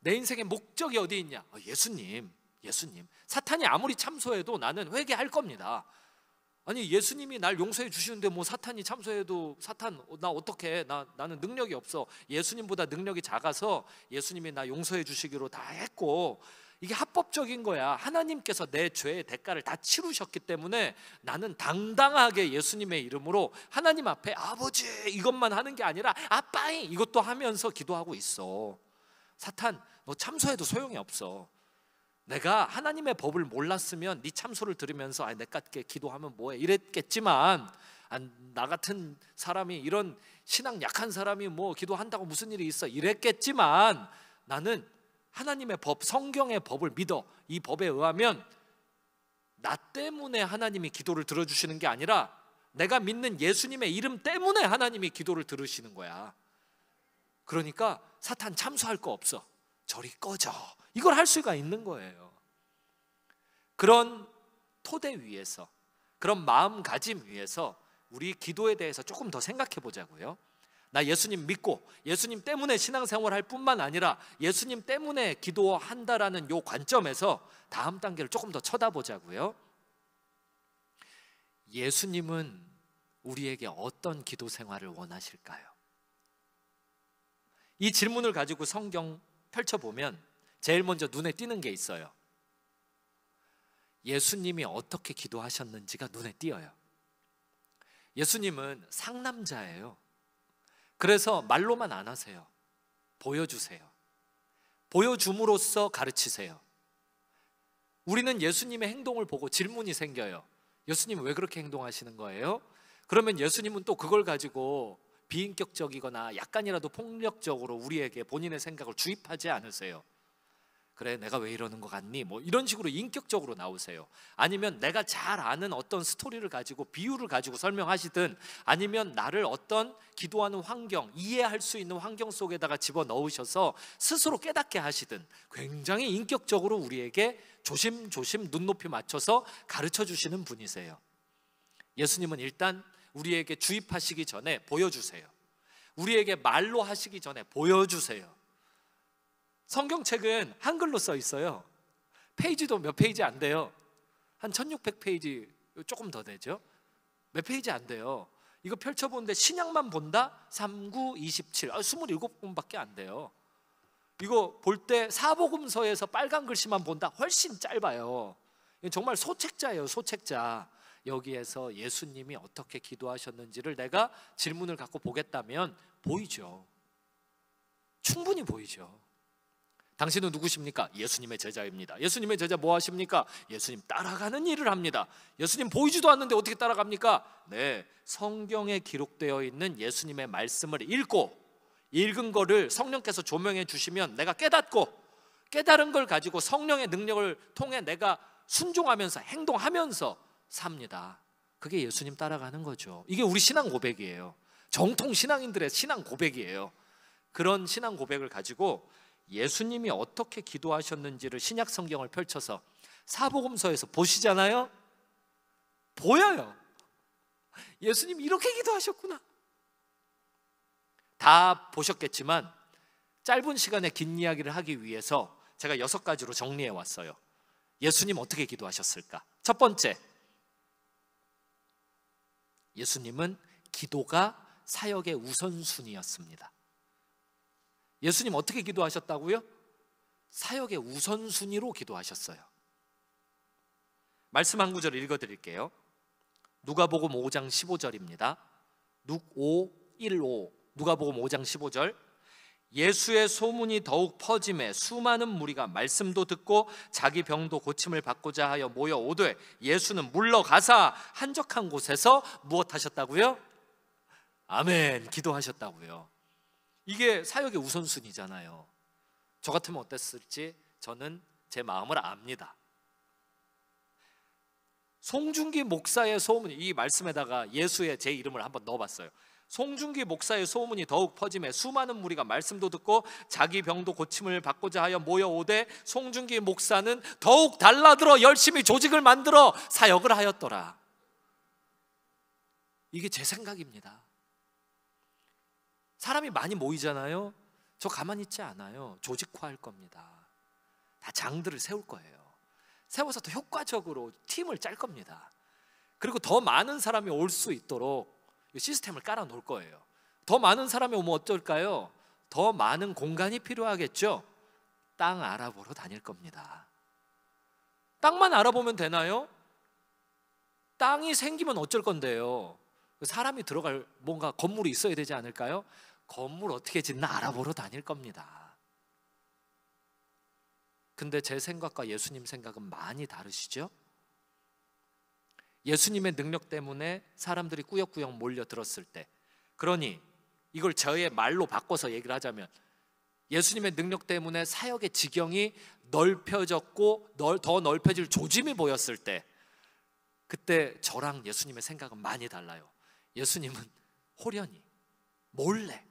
Speaker 1: 내 인생의 목적이 어디 있냐? 예수님. 사탄이 아무리 참소해도 나는 회개할 겁니다. 아니 예수님이 날 용서해 주시는데 뭐 사탄이 참소해도 사탄 나 어떡해? 나는 능력이 없어. 예수님보다 능력이 작아서 예수님이 나 용서해 주시기로 다 했고 이게 합법적인 거야. 하나님께서 내 죄의 대가를 다 치르셨기 때문에 나는 당당하게 예수님의 이름으로 하나님 앞에 아버지 이것만 하는 게 아니라 아빠이 이것도 하면서 기도하고 있어. 사탄 너 참소해도 소용이 없어. 내가 하나님의 법을 몰랐으면 네 참소를 들으면서 내 같게 기도하면 뭐해 이랬겠지만 나 같은 사람이 이런 신앙 약한 사람이 뭐 기도한다고 무슨 일이 있어 이랬겠지만 나는 하나님의 법, 성경의 법을 믿어. 이 법에 의하면 나 때문에 하나님이 기도를 들어주시는 게 아니라 내가 믿는 예수님의 이름 때문에 하나님이 기도를 들으시는 거야. 그러니까 사탄 참소할 거 없어. 저리 꺼져. 이걸 할 수가 있는 거예요. 그런 토대 위에서, 그런 마음가짐 위에서 우리 기도에 대해서 조금 더 생각해 보자고요. 나 예수님 믿고 예수님 때문에 신앙생활 할 뿐만 아니라 예수님 때문에 기도한다라는 요 관점에서 다음 단계를 조금 더 쳐다보자고요. 예수님은 우리에게 어떤 기도 생활을 원하실까요? 이 질문을 가지고 성경 펼쳐보면 제일 먼저 눈에 띄는 게 있어요. 예수님이 어떻게 기도하셨는지가 눈에 띄어요. 예수님은 상남자예요. 그래서 말로만 안 하세요. 보여주세요. 보여줌으로써 가르치세요. 우리는 예수님의 행동을 보고 질문이 생겨요. 예수님은 왜 그렇게 행동하시는 거예요? 그러면 예수님은 또 그걸 가지고 비인격적이거나 약간이라도 폭력적으로 우리에게 본인의 생각을 주입하지 않으세요. 그래, 내가 왜 이러는 것 같니? 뭐 이런 식으로 인격적으로 나오세요. 아니면 내가 잘 아는 어떤 스토리를 가지고 비유를 가지고 설명하시든, 아니면 나를 어떤 기도하는 환경, 이해할 수 있는 환경 속에다가 집어넣으셔서 스스로 깨닫게 하시든 굉장히 인격적으로 우리에게 조심조심 눈높이 맞춰서 가르쳐 주시는 분이세요. 예수님은 일단 우리에게 주입하시기 전에 보여주세요. 우리에게 말로 하시기 전에 보여주세요. 성경책은 한글로 써 있어요. 페이지도 몇 페이지 안 돼요. 한 1600페이지 조금 더 되죠. 몇 페이지 안 돼요. 이거 펼쳐보는데 신약만 본다? 3, 9, 27, 27권밖에 안 돼요. 이거 볼 때 사복음서에서 빨간 글씨만 본다? 훨씬 짧아요. 정말 소책자예요, 소책자. 여기에서 예수님이 어떻게 기도하셨는지를 내가 질문을 갖고 보겠다면 보이죠. 충분히 보이죠. 당신은 누구십니까? 예수님의 제자입니다. 예수님의 제자 뭐 하십니까? 예수님 따라가는 일을 합니다. 예수님 보이지도 않는데 어떻게 따라갑니까? 네, 성경에 기록되어 있는 예수님의 말씀을 읽고, 읽은 거를 성령께서 조명해 주시면 내가 깨닫고, 깨달은 걸 가지고 성령의 능력을 통해 내가 순종하면서 행동하면서 삽니다. 그게 예수님 따라가는 거죠. 이게 우리 신앙 고백이에요. 정통 신앙인들의 신앙 고백이에요. 그런 신앙 고백을 가지고 예수님이 어떻게 기도하셨는지를 신약 성경을 펼쳐서 사복음서에서 보시잖아요. 보여요. 예수님 이렇게 기도하셨구나. 다 보셨겠지만 짧은 시간에 긴 이야기를 하기 위해서 제가 6가지로 정리해 왔어요. 예수님 어떻게 기도하셨을까? 첫 번째, 예수님은 기도가 사역의 우선순위였습니다. 예수님 어떻게 기도하셨다고요? 사역의 우선순위로 기도하셨어요. 말씀 한 구절 읽어드릴게요. 누가복음 5장 15절입니다. 1515 누가복음 5장 15절. 예수의 소문이 더욱 퍼짐에 수많은 무리가 말씀도 듣고 자기 병도 고침을 받고자 하여 모여 오되 예수는 물러가사 한적한 곳에서 무엇하셨다고요? 아멘, 기도하셨다고요. 이게 사역의 우선순위잖아요. 저 같으면 어땠을지 저는 제 마음을 압니다. 송중기 목사의 소문이, 이 말씀에다가 예수의 제 이름을 한번 넣어봤어요. 송중기 목사의 소문이 더욱 퍼짐에 수많은 무리가 말씀도 듣고 자기 병도 고침을 받고자 하여 모여오되 송중기 목사는 더욱 달라들어 열심히 조직을 만들어 사역을 하였더라. 이게 제 생각입니다. 사람이 많이 모이잖아요. 저 가만히 있지 않아요. 조직화할 겁니다. 다 장들을 세울 거예요. 세워서 더 효과적으로 팀을 짤 겁니다. 그리고 더 많은 사람이 올 수 있도록 시스템을 깔아 놓을 거예요. 더 많은 사람이 오면 어떨까요? 더 많은 공간이 필요하겠죠. 땅 알아보러 다닐 겁니다. 땅만 알아보면 되나요? 땅이 생기면 어쩔 건데요. 사람이 들어갈 뭔가 건물이 있어야 되지 않을까요? 건물 어떻게 짓나 알아보러 다닐 겁니다. 근데 제 생각과 예수님 생각은 많이 다르시죠? 예수님의 능력 때문에 사람들이 꾸역꾸역 몰려들었을 때, 그러니 이걸 저의 말로 바꿔서 얘기를 하자면 예수님의 능력 때문에 사역의 지경이 넓혀졌고 더 넓혀질 조짐이 보였을 때, 그때 저랑 예수님의 생각은 많이 달라요. 예수님은 호련히 몰래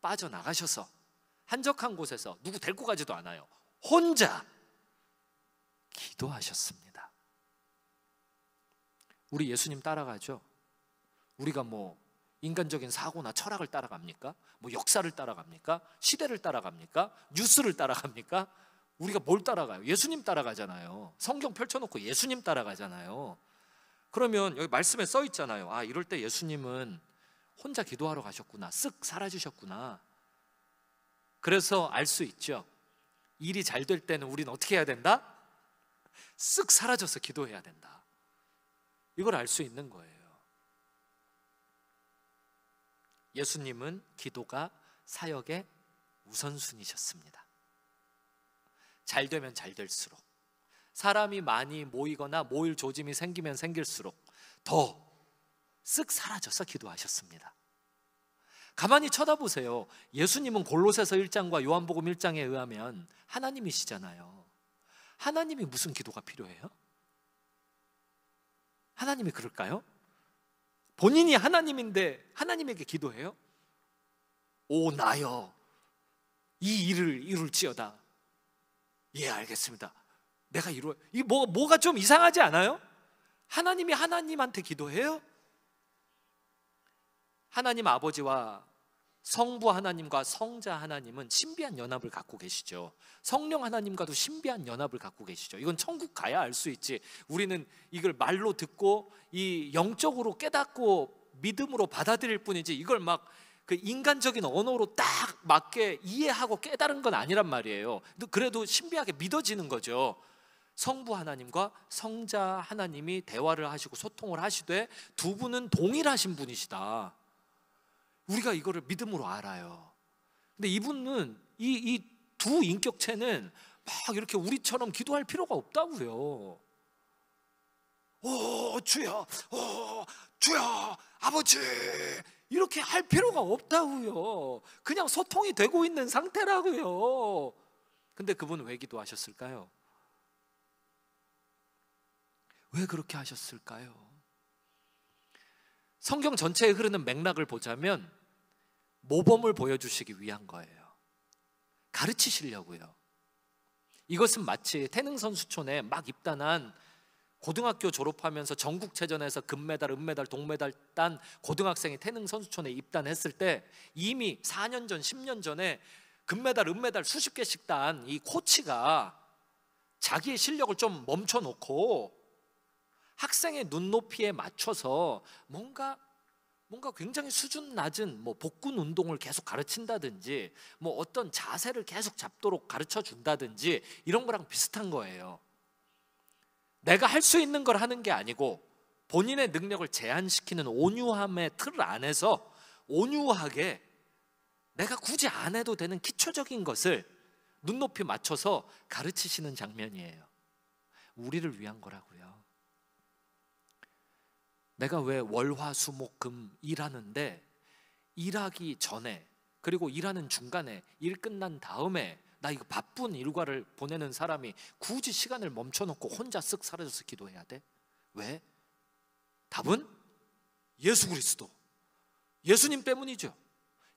Speaker 1: 빠져나가셔서 한적한 곳에서 누구 데리고 가지도 않아요. 혼자 기도하셨습니다. 우리 예수님 따라가죠. 우리가 뭐 인간적인 사고나 철학을 따라갑니까? 뭐 역사를 따라갑니까? 시대를 따라갑니까? 뉴스를 따라갑니까? 우리가 뭘 따라가요? 예수님 따라가잖아요. 성경 펼쳐놓고 예수님 따라가잖아요. 그러면 여기 말씀에 써 있잖아요. 아, 이럴 때 예수님은 혼자 기도하러 가셨구나. 쓱 사라지셨구나. 그래서 알 수 있죠. 일이 잘 될 때는 우리는 어떻게 해야 된다? 쓱 사라져서 기도해야 된다. 이걸 알 수 있는 거예요. 예수님은 기도가 사역의 우선순위셨습니다. 잘 되면 잘 될수록, 사람이 많이 모이거나 모일 조짐이 생기면 생길수록 더 쓱 사라져서 기도하셨습니다. 가만히 쳐다보세요. 예수님은 골로새서 1장과 요한복음 1장에 의하면 하나님이시잖아요. 하나님이 무슨 기도가 필요해요? 하나님이 그럴까요? 본인이 하나님인데 하나님에게 기도해요? 오 나여 이 일을 이룰지어다. 예 알겠습니다. 내가 이루어. 이 뭐가 좀 이상하지 않아요? 하나님이 하나님한테 기도해요? 하나님 아버지와 성부 하나님과 성자 하나님은 신비한 연합을 갖고 계시죠. 성령 하나님과도 신비한 연합을 갖고 계시죠. 이건 천국 가야 알 수 있지. 우리는 이걸 말로 듣고 이 영적으로 깨닫고 믿음으로 받아들일 뿐이지 이걸 막 그 인간적인 언어로 딱 맞게 이해하고 깨달은 건 아니란 말이에요. 그래도 신비하게 믿어지는 거죠. 성부 하나님과 성자 하나님이 대화를 하시고 소통을 하시되 두 분은 동일하신 분이시다. 우리가 이거를 믿음으로 알아요. 근데 이분은 이 두 인격체는 막 이렇게 우리처럼 기도할 필요가 없다고요. 오 주여, 오 주여, 아버지 이렇게 할 필요가 없다고요. 그냥 소통이 되고 있는 상태라고요. 근데 그분은 왜 기도하셨을까요? 왜 그렇게 하셨을까요? 성경 전체에 흐르는 맥락을 보자면 모범을 보여주시기 위한 거예요. 가르치시려고요. 이것은 마치 태능선수촌에 막 입단한 고등학교 졸업하면서 전국체전에서 금메달, 은메달, 동메달 딴 고등학생이 태능선수촌에 입단했을 때 이미 4년 전, 10년 전에 금메달, 은메달 수십 개씩 딴 이 코치가 자기의 실력을 좀 멈춰놓고 학생의 눈높이에 맞춰서 뭔가 굉장히 수준 낮은 복근 운동을 계속 가르친다든지 어떤 자세를 계속 잡도록 가르쳐 준다든지 이런 거랑 비슷한 거예요. 내가 할 수 있는 걸 하는 게 아니고 본인의 능력을 제한시키는 온유함의 틀 안에서 온유하게 내가 굳이 안 해도 되는 기초적인 것을 눈높이 맞춰서 가르치시는 장면이에요. 우리를 위한 거라고요. 내가 왜 월화수목금 일하는데 일하기 전에 그리고 일하는 중간에 일 끝난 다음에 나 이거 바쁜 일과를 보내는 사람이 굳이 시간을 멈춰놓고 혼자 쓱 사라져서 기도해야 돼? 왜? 답은 예수 그리스도, 예수님 때문이죠.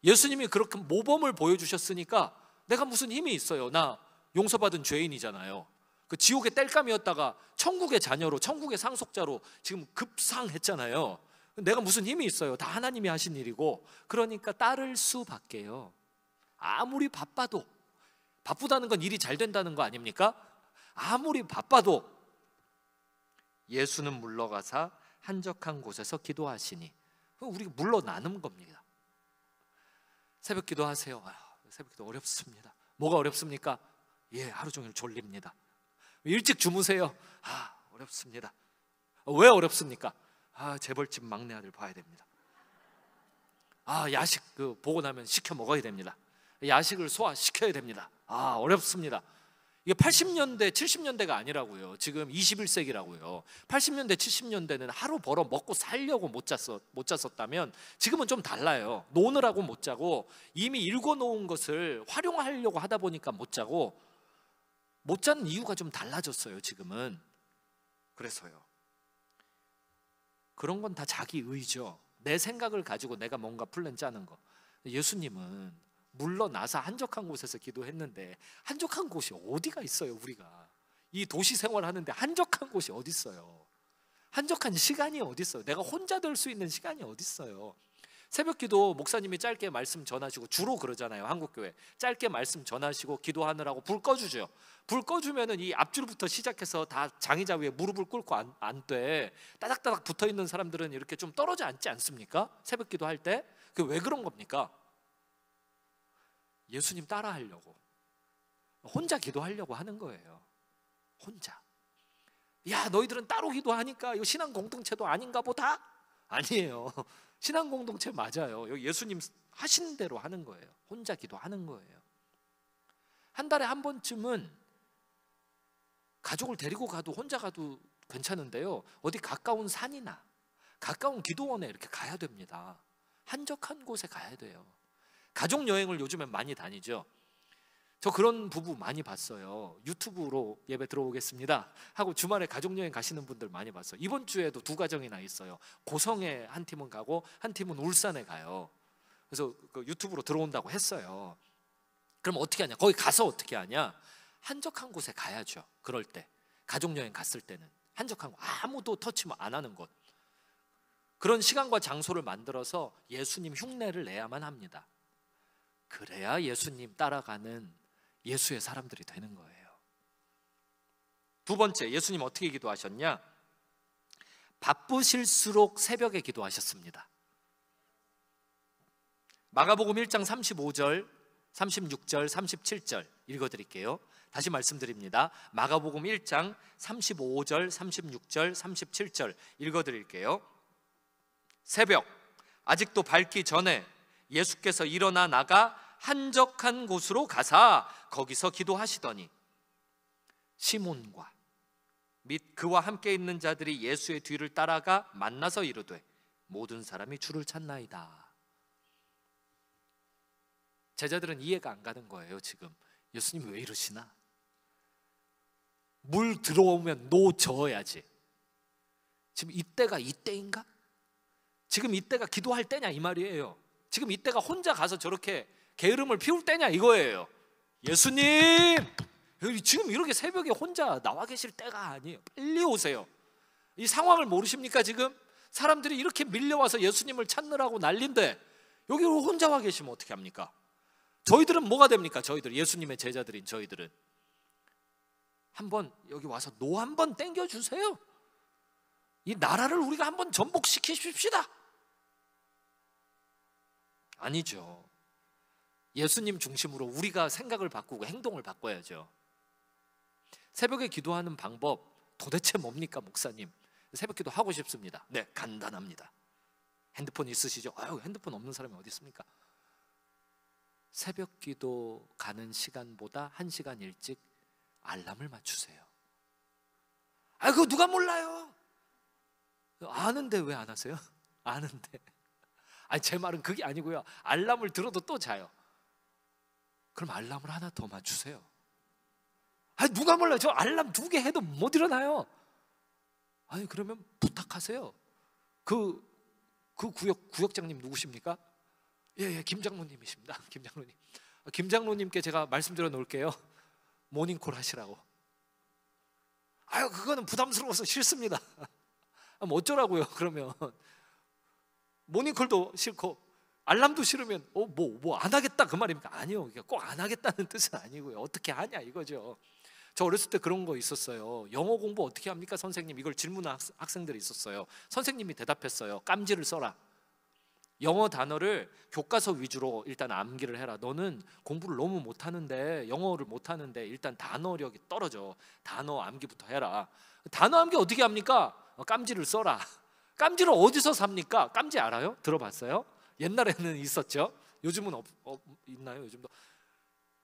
Speaker 1: 예수님이 그렇게 모범을 보여주셨으니까 내가 무슨 힘이 있어요. 나 용서받은 죄인이잖아요. 그 지옥의 땔감이었다가 천국의 자녀로, 천국의 상속자로 지금 급상했잖아요. 내가 무슨 힘이 있어요. 다 하나님이 하신 일이고. 그러니까 따를 수밖에요. 아무리 바빠도, 바쁘다는 건 일이 잘 된다는 거 아닙니까? 아무리 바빠도 예수는 물러가사 한적한 곳에서 기도하시니, 우리가 물러나는 겁니다. 새벽 기도하세요. 새벽 기도 어렵습니다. 뭐가 어렵습니까? 예, 하루 종일 졸립니다. 일찍 주무세요. 어렵습니다. 왜 어렵습니까? 재벌집 막내 아들 봐야 됩니다. 야식 보고 나면 시켜 먹어야 됩니다. 야식을 소화시켜야 됩니다. 어렵습니다. 이게 80년대, 70년대가 아니라고요. 지금 21세기라고요. 80년대, 70년대는 하루 벌어 먹고 살려고 못 잤었다면 지금은 좀 달라요. 노느라고 못 자고 이미 읽어놓은 것을 활용하려고 하다 보니까 못 자고 못 자는 이유가 좀 달라졌어요. 지금은. 그래서요. 그런 건 다 자기 의죠. 내 생각을 가지고 내가 뭔가 플랜 짜는 거. 예수님은 물러나서 한적한 곳에서 기도했는데 한적한 곳이 어디가 있어요? 우리가 이 도시 생활하는데 한적한 곳이 어디 있어요? 한적한 시간이 어디 있어요? 내가 혼자 될 수 있는 시간이 어디 있어요? 새벽기도 목사님이 짧게 말씀 전하시고 주로 그러잖아요. 한국교회 짧게 말씀 전하시고 기도하느라고 불 꺼주죠. 불 꺼주면은 이 앞줄부터 시작해서 다 장의자 위에 무릎을 꿇고 앉되 따닥따닥 붙어있는 사람들은 이렇게 좀 떨어져 앉지 않습니까? 새벽기도 할 때. 그 왜 그런 겁니까? 예수님 따라하려고. 혼자 기도하려고 하는 거예요. 혼자. 야, 너희들은 따로 기도하니까 이거 신앙 공동체도 아닌가 보다? 아니에요. 신앙 공동체 맞아요. 여기 예수님 하신 대로 하는 거예요. 혼자 기도하는 거예요. 한 달에 한 번쯤은 가족을 데리고 가도 혼자 가도 괜찮은데요, 어디 가까운 산이나 가까운 기도원에 이렇게 가야 됩니다. 한적한 곳에 가야 돼요. 가족 여행을 요즘엔 많이 다니죠. 저 그런 부부 많이 봤어요. 유튜브로 예배 들어오겠습니다 하고 주말에 가족여행 가시는 분들 많이 봤어요. 이번 주에도 두 가정이나 있어요. 고성에 한 팀은 가고 한 팀은 울산에 가요. 그래서 그 유튜브로 들어온다고 했어요. 그럼 어떻게 하냐? 거기 가서 어떻게 하냐? 한적한 곳에 가야죠. 그럴 때, 가족여행 갔을 때는 한적한 곳, 아무도 터치 안 하는 곳, 그런 시간과 장소를 만들어서 예수님 흉내를 내야만 합니다. 그래야 예수님 따라가는 예수의 사람들이 되는 거예요. 두 번째, 예수님 어떻게 기도하셨냐? 바쁘실수록 새벽에 기도하셨습니다. 마가복음 1장 35절, 36절, 37절 읽어드릴게요. 다시 말씀드립니다. 마가복음 1장 35절, 36절, 37절 읽어드릴게요. 새벽, 아직도 밝기 전에 예수께서 일어나 나가 한적한 곳으로 가사 거기서 기도하시더니 시몬과 및 그와 함께 있는 자들이 예수의 뒤를 따라가 만나서 이르되 모든 사람이 주를 찾나이다. 제자들은 이해가 안 가는 거예요. 지금 예수님 왜 이러시나? 물 들어오면 노져야지. 지금 이때가 이때인가? 지금 이때가 기도할 때냐 이 말이에요. 지금 이때가 혼자 가서 저렇게 게으름을 피울 때냐 이거예요. 예수님, 지금 이렇게 새벽에 혼자 나와 계실 때가 아니에요. 빨리 오세요. 이 상황을 모르십니까? 지금 사람들이 이렇게 밀려와서 예수님을 찾느라고 난린데 여기 혼자 와 계시면 어떻게 합니까? 저희들은 뭐가 됩니까? 저희들, 예수님의 제자들인 저희들은 한번 여기 와서 노 한번 땡겨주세요. 이 나라를 우리가 한번 전복시키십시다. 아니죠. 예수님 중심으로 우리가 생각을 바꾸고 행동을 바꿔야죠. 새벽에 기도하는 방법 도대체 뭡니까, 목사님? 새벽 기도 하고 싶습니다. 네, 간단합니다. 핸드폰 있으시죠? 아유, 핸드폰 없는 사람이 어디 있습니까? 새벽 기도 가는 시간보다 1시간 일찍 알람을 맞추세요. 아, 그거 누가 몰라요? 아는데 왜 안 하세요? 아는데. 아니, 제 말은 그게 아니고요. 알람을 들어도 또 자요. 그럼 알람을 하나 더 맞추세요. 아니, 누가 몰라요? 저 알람 2개 해도 못 일어나요. 아니, 그러면 부탁하세요. 그 구역장님 누구십니까? 예, 김장로님이십니다. 김장로님. 김장로님께 제가 말씀드려 놓을게요. 모닝콜 하시라고. 아유, 그거는 부담스러워서 싫습니다. 뭐 어쩌라고요? 그러면 모닝콜도 싫고 알람도 싫으면 뭐 안 하겠다 그 말입니까? 아니요, 꼭 안 하겠다는 뜻은 아니고요. 어떻게 하냐 이거죠. 저 어렸을 때 그런 거 있었어요. 영어 공부 어떻게 합니까, 선생님? 이걸 질문한 학생들이 있었어요. 선생님이 대답했어요. 깜지를 써라. 영어 단어를 교과서 위주로 일단 암기를 해라. 너는 공부를 너무 못하는데, 영어를 못하는데 일단 단어력이 떨어져. 단어 암기부터 해라. 단어 암기 어떻게 합니까? 깜지를 써라. 깜지를 어디서 삽니까? 깜지 알아요? 들어봤어요? 옛날에는 있었죠. 요즘은 있나요? 요즘도.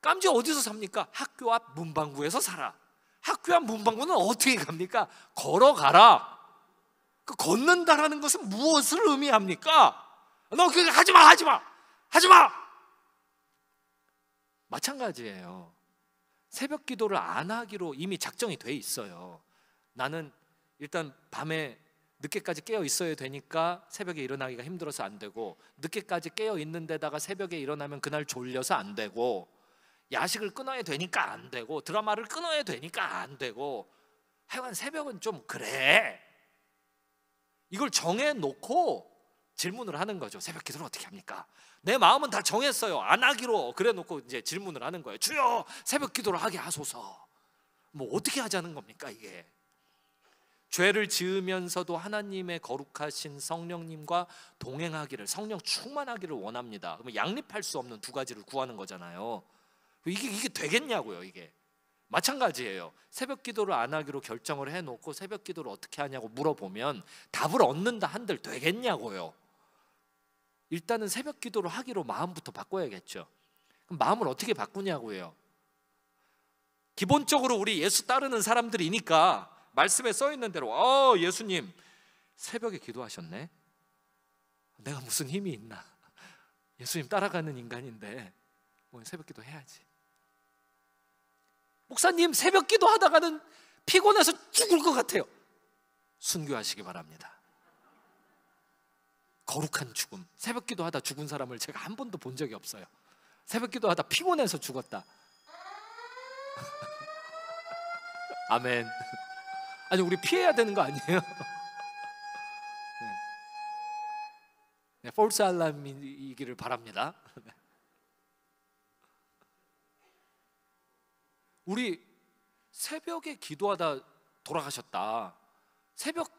Speaker 1: 깜지 어디서 삽니까? 학교 앞 문방구에서 사라. 학교 앞 문방구는 어떻게 갑니까? 걸어가라. 그 걷는다라는 것은 무엇을 의미합니까? 너 그거 하지마. 마찬가지예요. 새벽 기도를 안 하기로 이미 작정이 돼 있어요. 나는 일단 밤에 늦게까지 깨어 있어야 되니까 새벽에 일어나기가 힘들어서 안 되고, 늦게까지 깨어 있는 데다가 새벽에 일어나면 그날 졸려서 안 되고, 야식을 끊어야 되니까 안 되고, 드라마를 끊어야 되니까 안 되고, 하여간 새벽은 좀 그래. 이걸 정해놓고 질문을 하는 거죠. 새벽 기도를 어떻게 합니까? 내 마음은 다 정했어요. 안 하기로 그래 놓고 이제 질문을 하는 거예요. 주여, 새벽 기도를 하게 하소서. 뭐 어떻게 하자는 겁니까 이게? 죄를 지으면서도 하나님의 거룩하신 성령님과 동행하기를, 성령 충만하기를 원합니다. 그러면 양립할 수 없는 두 가지를 구하는 거잖아요. 이게 되겠냐고요. 이게 마찬가지예요. 새벽 기도를 안 하기로 결정을 해놓고 새벽 기도를 어떻게 하냐고 물어보면 답을 얻는다 한들 되겠냐고요. 일단은 새벽 기도를 하기로 마음부터 바꿔야겠죠. 그럼 마음을 어떻게 바꾸냐고요. 기본적으로 우리 예수 따르는 사람들이니까 말씀에 써 있는 대로 예수님 새벽에 기도하셨네. 내가 무슨 힘이 있나. 예수님 따라가는 인간인데 뭐 새벽 기도 해야지. 목사님 새벽 기도 하다가는 피곤해서 죽을 것 같아요. 순교하시기 바랍니다. 거룩한 죽음. 새벽 기도 하다 죽은 사람을 제가 한 번도 본 적이 없어요. 새벽 기도 하다 피곤해서 죽었다. 아멘. 아니 우리 피해야 되는 거 아니에요? 네, 폴스 알람이기를 바랍니다. 우리 새벽에 기도하다 돌아가셨다, 새벽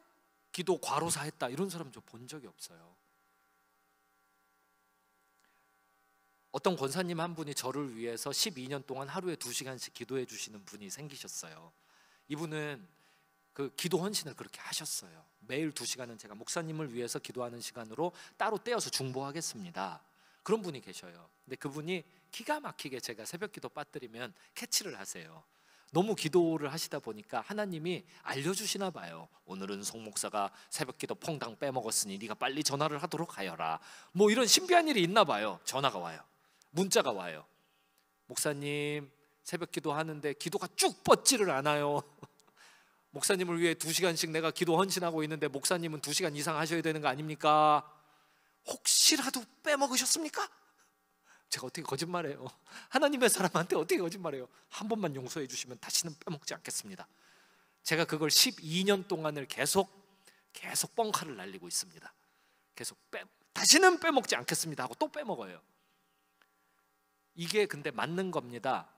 Speaker 1: 기도 과로사 했다, 이런 사람 저 본 적이 없어요. 어떤 권사님 한 분이 저를 위해서 12년 동안 하루에 2시간씩 기도해 주시는 분이 생기셨어요. 이분은 그 기도 헌신을 그렇게 하셨어요. 매일 2시간은 제가 목사님을 위해서 기도하는 시간으로 따로 떼어서 중보하겠습니다. 그런 분이 계셔요. 근데 그분이 기가 막히게 제가 새벽 기도 빠뜨리면 캐치를 하세요. 너무 기도를 하시다 보니까 하나님이 알려주시나 봐요. 오늘은 송 목사가 새벽 기도 퐁당 빼먹었으니 네가 빨리 전화를 하도록 하여라. 뭐 이런 신비한 일이 있나 봐요. 전화가 와요. 문자가 와요. 목사님 새벽 기도 하는데 기도가 쭉 뻗지를 않아요. 목사님을 위해 2시간씩 내가 기도 헌신하고 있는데 목사님은 2시간 이상 하셔야 되는 거 아닙니까? 혹시라도 빼먹으셨습니까? 제가 어떻게 거짓말해요? 하나님의 사람한테 어떻게 거짓말해요? 한 번만 용서해 주시면 다시는 빼먹지 않겠습니다. 제가 그걸 12년 동안을 계속 뻥카를 날리고 있습니다. 다시는 빼먹지 않겠습니다 하고 또 빼먹어요. 이게 근데 맞는 겁니다.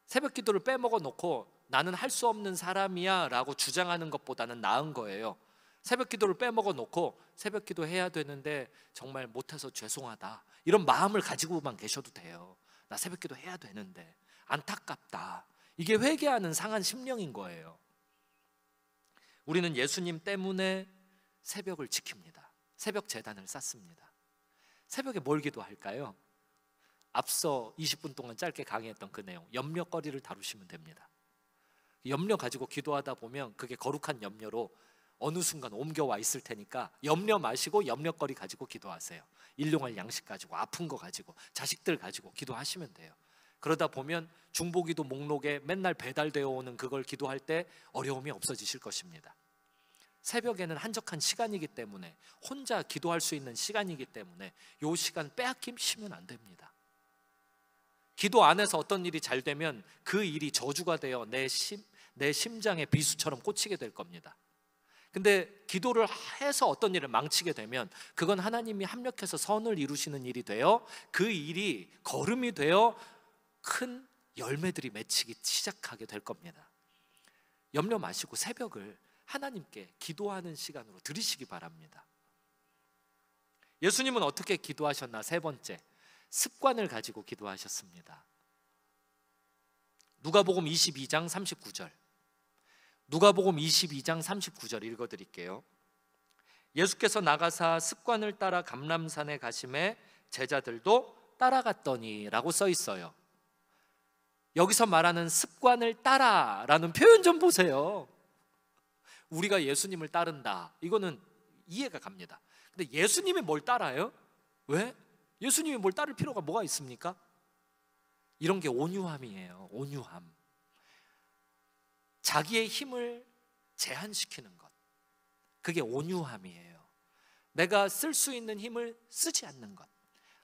Speaker 1: 새벽 기도를 빼먹어 놓고 나는 할 수 없는 사람이야 라고 주장하는 것보다는 나은 거예요. 새벽 기도를 빼먹어 놓고 새벽 기도 해야 되는데 정말 못해서 죄송하다, 이런 마음을 가지고만 계셔도 돼요. 나 새벽 기도 해야 되는데 안타깝다. 이게 회개하는 상한 심령인 거예요. 우리는 예수님 때문에 새벽을 지킵니다. 새벽 제단을 쌓습니다. 새벽에 뭘 기도할까요? 앞서 20분 동안 짧게 강의했던 그 내용, 염려거리를 다루시면 됩니다. 염려 가지고 기도하다 보면 그게 거룩한 염려로 어느 순간 옮겨와 있을 테니까 염려 마시고 염려거리 가지고 기도하세요. 일용할 양식 가지고, 아픈 거 가지고, 자식들 가지고 기도하시면 돼요. 그러다 보면 중보기도 목록에 맨날 배달되어 오는 그걸 기도할 때 어려움이 없어지실 것입니다. 새벽에는 한적한 시간이기 때문에, 혼자 기도할 수 있는 시간이기 때문에 이 시간 빼앗기시면 안 됩니다. 기도 안에서 어떤 일이 잘 되면 그 일이 저주가 되어 내 심장에 비수처럼 꽂히게 될 겁니다. 근데 기도를 해서 어떤 일을 망치게 되면 그건 하나님이 합력해서 선을 이루시는 일이 되어 그 일이 거름이 되어 큰 열매들이 맺히기 시작하게 될 겁니다. 염려 마시고 새벽을 하나님께 기도하는 시간으로 들이시기 바랍니다. 예수님은 어떻게 기도하셨나? 세 번째, 습관을 가지고 기도하셨습니다. 누가복음 22장 39절, 누가복음 22장 39절 읽어드릴게요. 예수께서 나가사 습관을 따라 감람산에 가심에 제자들도 따라갔더니 라고 써 있어요. 여기서 말하는 습관을 따라라는 표현 좀 보세요. 우리가 예수님을 따른다, 이거는 이해가 갑니다. 근데 예수님이 뭘 따라요? 왜? 예수님이 뭘 따를 필요가 뭐가 있습니까? 이런 게 온유함이에요. 온유함. 자기의 힘을 제한시키는 것, 그게 온유함이에요. 내가 쓸 수 있는 힘을 쓰지 않는 것.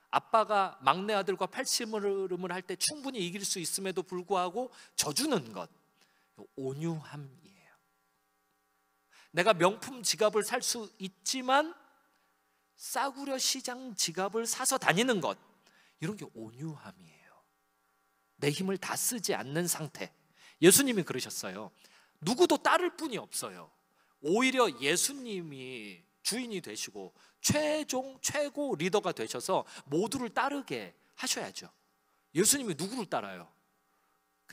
Speaker 1: 아빠가 막내 아들과 팔씨름을 할 때 충분히 이길 수 있음에도 불구하고 져주는 것, 온유함이에요. 내가 명품 지갑을 살 수 있지만 싸구려 시장 지갑을 사서 다니는 것, 이런 게 온유함이에요. 내 힘을 다 쓰지 않는 상태. 예수님이 그러셨어요. 누구도 따를 분이 없어요. 오히려 예수님이 주인이 되시고 최고 리더가 되셔서 모두를 따르게 하셔야죠. 예수님이 누구를 따라요?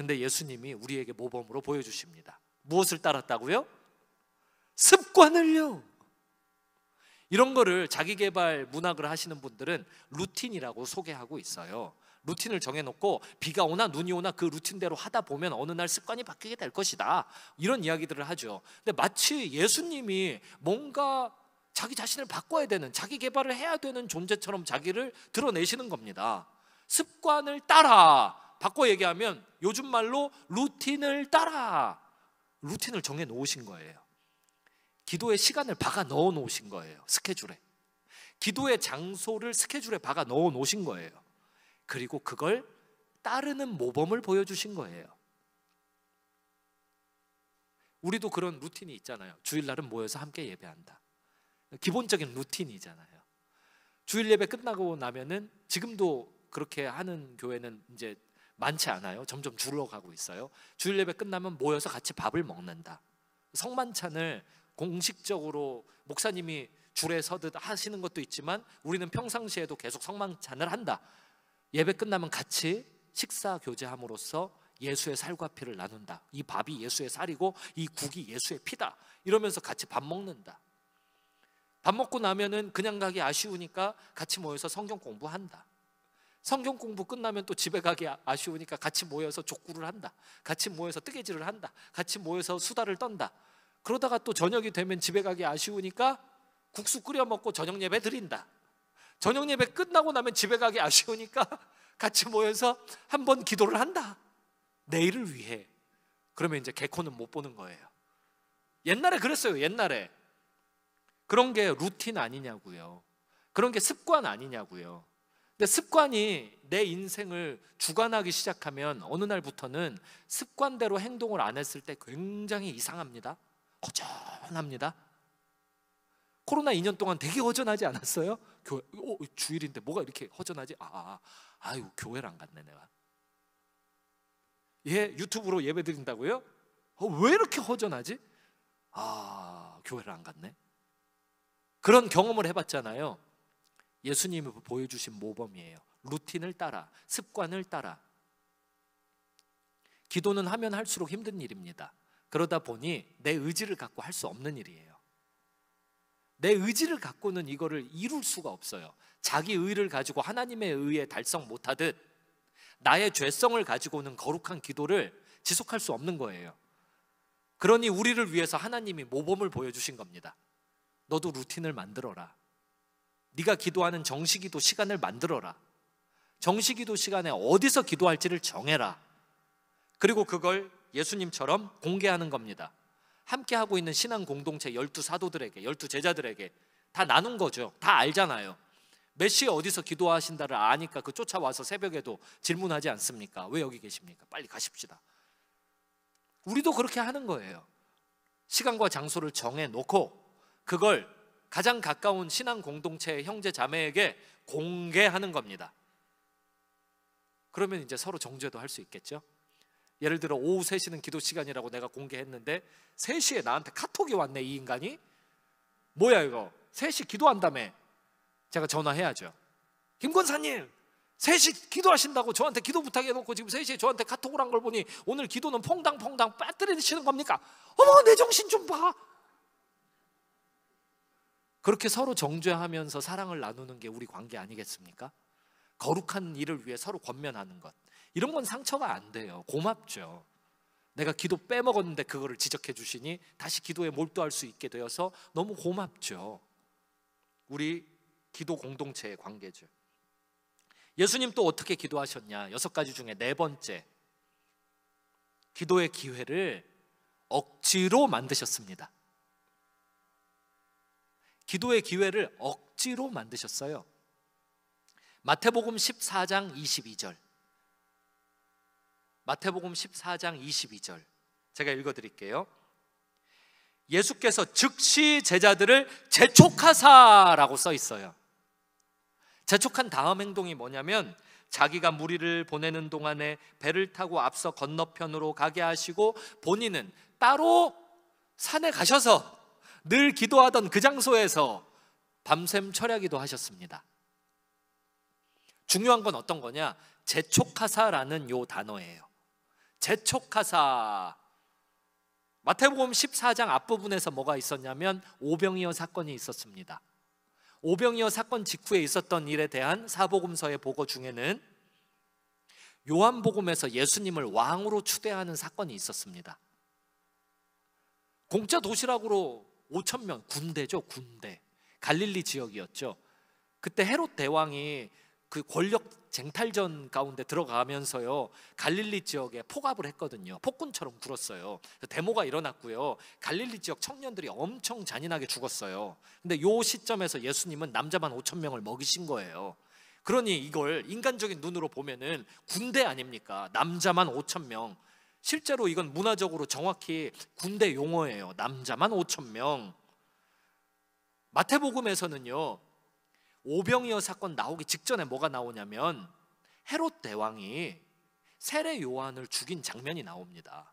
Speaker 1: 근데 예수님이 우리에게 모범으로 보여주십니다. 무엇을 따랐다고요? 습관을요. 이런 거를 자기계발 문학을 하시는 분들은 루틴이라고 소개하고 있어요. 루틴을 정해놓고 비가 오나 눈이 오나 그 루틴대로 하다 보면 어느 날 습관이 바뀌게 될 것이다, 이런 이야기들을 하죠. 근데 마치 예수님이 뭔가 자기 자신을 바꿔야 되는, 자기 개발을 해야 되는 존재처럼 자기를 드러내시는 겁니다. 습관을 따라, 바꿔 얘기하면 요즘 말로 루틴을 따라, 루틴을 정해 놓으신 거예요. 기도의 시간을 박아 넣어 놓으신 거예요. 스케줄에. 기도의 장소를 스케줄에 박아 넣어 놓으신 거예요. 그리고 그걸 따르는 모범을 보여주신 거예요. 우리도 그런 루틴이 있잖아요. 주일날은 모여서 함께 예배한다. 기본적인 루틴이잖아요. 주일 예배 끝나고 나면은, 지금도 그렇게 하는 교회는 이제 많지 않아요. 점점 줄어가고 있어요. 주일 예배 끝나면 모여서 같이 밥을 먹는다. 성만찬을 공식적으로 목사님이 줄에 서듯 하시는 것도 있지만 우리는 평상시에도 계속 성만찬을 한다. 예배 끝나면 같이 식사 교제함으로써 예수의 살과 피를 나눈다. 이 밥이 예수의 살이고 이 국이 예수의 피다, 이러면서 같이 밥 먹는다. 밥 먹고 나면은 그냥 가기 아쉬우니까 같이 모여서 성경 공부한다. 성경 공부 끝나면 또 집에 가기 아쉬우니까 같이 모여서 족구를 한다. 같이 모여서 뜨개질을 한다. 같이 모여서 수다를 떤다. 그러다가 또 저녁이 되면 집에 가기 아쉬우니까 국수 끓여 먹고 저녁 예배 드린다. 저녁 예배 끝나고 나면 집에 가기 아쉬우니까 같이 모여서 한번 기도를 한다. 내일을 위해. 그러면 이제 개코는 못 보는 거예요. 옛날에 그랬어요. 옛날에. 그런 게 루틴 아니냐고요. 그런 게 습관 아니냐고요. 근데 습관이 내 인생을 주관하기 시작하면 어느 날부터는 습관대로 행동을 안 했을 때 굉장히 이상합니다. 허전합니다. 코로나 2년 동안 되게 허전하지 않았어요? 교회, 주일인데 뭐가 이렇게 허전하지? 아유, 교회를 안 갔네 내가. 유튜브로 예배 드린다고요? 왜 이렇게 허전하지? 교회를 안 갔네. 그런 경험을 해봤잖아요. 예수님이 보여주신 모범이에요. 루틴을 따라, 습관을 따라. 기도는 하면 할수록 힘든 일입니다. 그러다 보니 내 의지를 갖고 할 수 없는 일이에요. 내 의지를 갖고는 이거를 이룰 수가 없어요. 자기 의를 가지고 하나님의 의에 달성 못하듯 나의 죄성을 가지고는 거룩한 기도를 지속할 수 없는 거예요. 그러니 우리를 위해서 하나님이 모범을 보여주신 겁니다. 너도 루틴을 만들어라. 네가 기도하는 정시기도 시간을 만들어라. 정시기도 시간에 어디서 기도할지를 정해라. 그리고 그걸 예수님처럼 공개하는 겁니다. 함께 하고 있는 신앙 공동체 12사도들에게, 12제자들에게 다 나눈 거죠. 다 알잖아요. 몇 시에 어디서 기도하신다를 아니까 그 쫓아와서 새벽에도 질문하지 않습니까? 왜 여기 계십니까? 빨리 가십시다. 우리도 그렇게 하는 거예요. 시간과 장소를 정해놓고 그걸 가장 가까운 신앙 공동체의 형제 자매에게 공개하는 겁니다. 그러면 이제 서로 정죄도 할 수 있겠죠. 예를 들어 오후 3시는 기도 시간이라고 내가 공개했는데 3시에 나한테 카톡이 왔네, 이 인간이. 뭐야 이거, 3시 기도한다며. 제가 전화해야죠. 김 권사님, 3시 기도하신다고 저한테 기도 부탁해놓고 지금 3시에 저한테 카톡을 한 걸 보니 오늘 기도는 퐁당퐁당 빠뜨리시는 겁니까? 어머, 내 정신 좀 봐. 그렇게 서로 정죄하면서 사랑을 나누는 게 우리 관계 아니겠습니까? 거룩한 일을 위해 서로 권면하는 것, 이런 건 상처가 안 돼요. 고맙죠. 내가 기도 빼먹었는데 그거를 지적해 주시니 다시 기도에 몰두할 수 있게 되어서 너무 고맙죠. 우리 기도 공동체의 관계죠. 예수님 또 어떻게 기도하셨냐? 6가지 중에 4번째, 기도의 기회를 억지로 만드셨습니다. 기도의 기회를 억지로 만드셨어요. 마태복음 14장 22절. 마태복음 14장 22절 제가 읽어드릴게요. 예수께서 즉시 제자들을 재촉하사라고 써 있어요. 재촉한 다음 행동이 뭐냐면 자기가 무리를 보내는 동안에 배를 타고 앞서 건너편으로 가게 하시고 본인은 따로 산에 가셔서 늘 기도하던 그 장소에서 밤샘 철야기도 하셨습니다. 중요한 건 어떤 거냐? 재촉하사라는 요 단어예요. 재촉하사. 마태복음 14장 앞부분에서 뭐가 있었냐면 오병이어 사건이 있었습니다. 오병이어 사건 직후에 있었던 일에 대한 사복음서의 보고 중에는 요한복음에서 예수님을 왕으로 추대하는 사건이 있었습니다. 공짜 도시락으로 5천 명, 군대죠, 군대. 갈릴리 지역이었죠. 그때 헤롯 대왕이 그 권력 쟁탈전 가운데 들어가면서요, 갈릴리 지역에 포갑을 했거든요. 폭군처럼 굴었어요. 데모가 일어났고요, 갈릴리 지역 청년들이 엄청 잔인하게 죽었어요. 근데 요 시점에서 예수님은 남자만 5천 명을 먹이신 거예요. 그러니 이걸 인간적인 눈으로 보면은 군대 아닙니까? 남자만 5천 명. 실제로 이건 문화적으로 정확히 군대 용어예요. 남자만 5천 명. 마태복음에서는요, 오병이어 사건 나오기 직전에 뭐가 나오냐면 헤롯 대왕이 세례 요한을 죽인 장면이 나옵니다.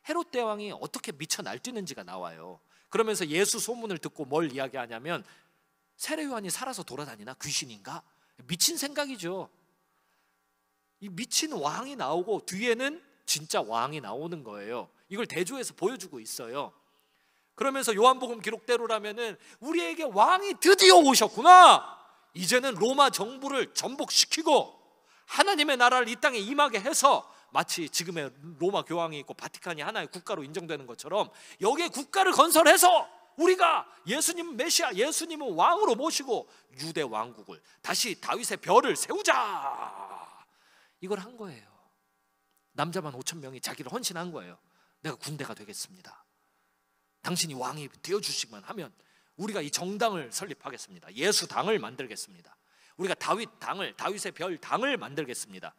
Speaker 1: 헤롯 대왕이 어떻게 미쳐 날뛰는지가 나와요. 그러면서 예수 소문을 듣고 뭘 이야기하냐면 세례 요한이 살아서 돌아다니나? 귀신인가? 미친 생각이죠. 이 미친 왕이 나오고 뒤에는 진짜 왕이 나오는 거예요. 이걸 대조해서 보여주고 있어요. 그러면서 요한복음 기록대로라면은 우리에게 왕이 드디어 오셨구나. 이제는 로마 정부를 전복시키고 하나님의 나라를 이 땅에 임하게 해서 마치 지금의 로마 교황이 있고 바티칸이 하나의 국가로 인정되는 것처럼 여기에 국가를 건설해서 우리가 예수님 메시아, 예수님은 왕으로 모시고 유대 왕국을 다시 다윗의 벼를 세우자. 이걸 한 거예요. 남자만 5천 명이 자기를 헌신한 거예요. 내가 군대가 되겠습니다. 당신이 왕이 되어주시기만 하면 우리가 이 정당을 설립하겠습니다. 예수당을 만들겠습니다. 우리가 다윗당을, 다윗의 별 당을 만들겠습니다.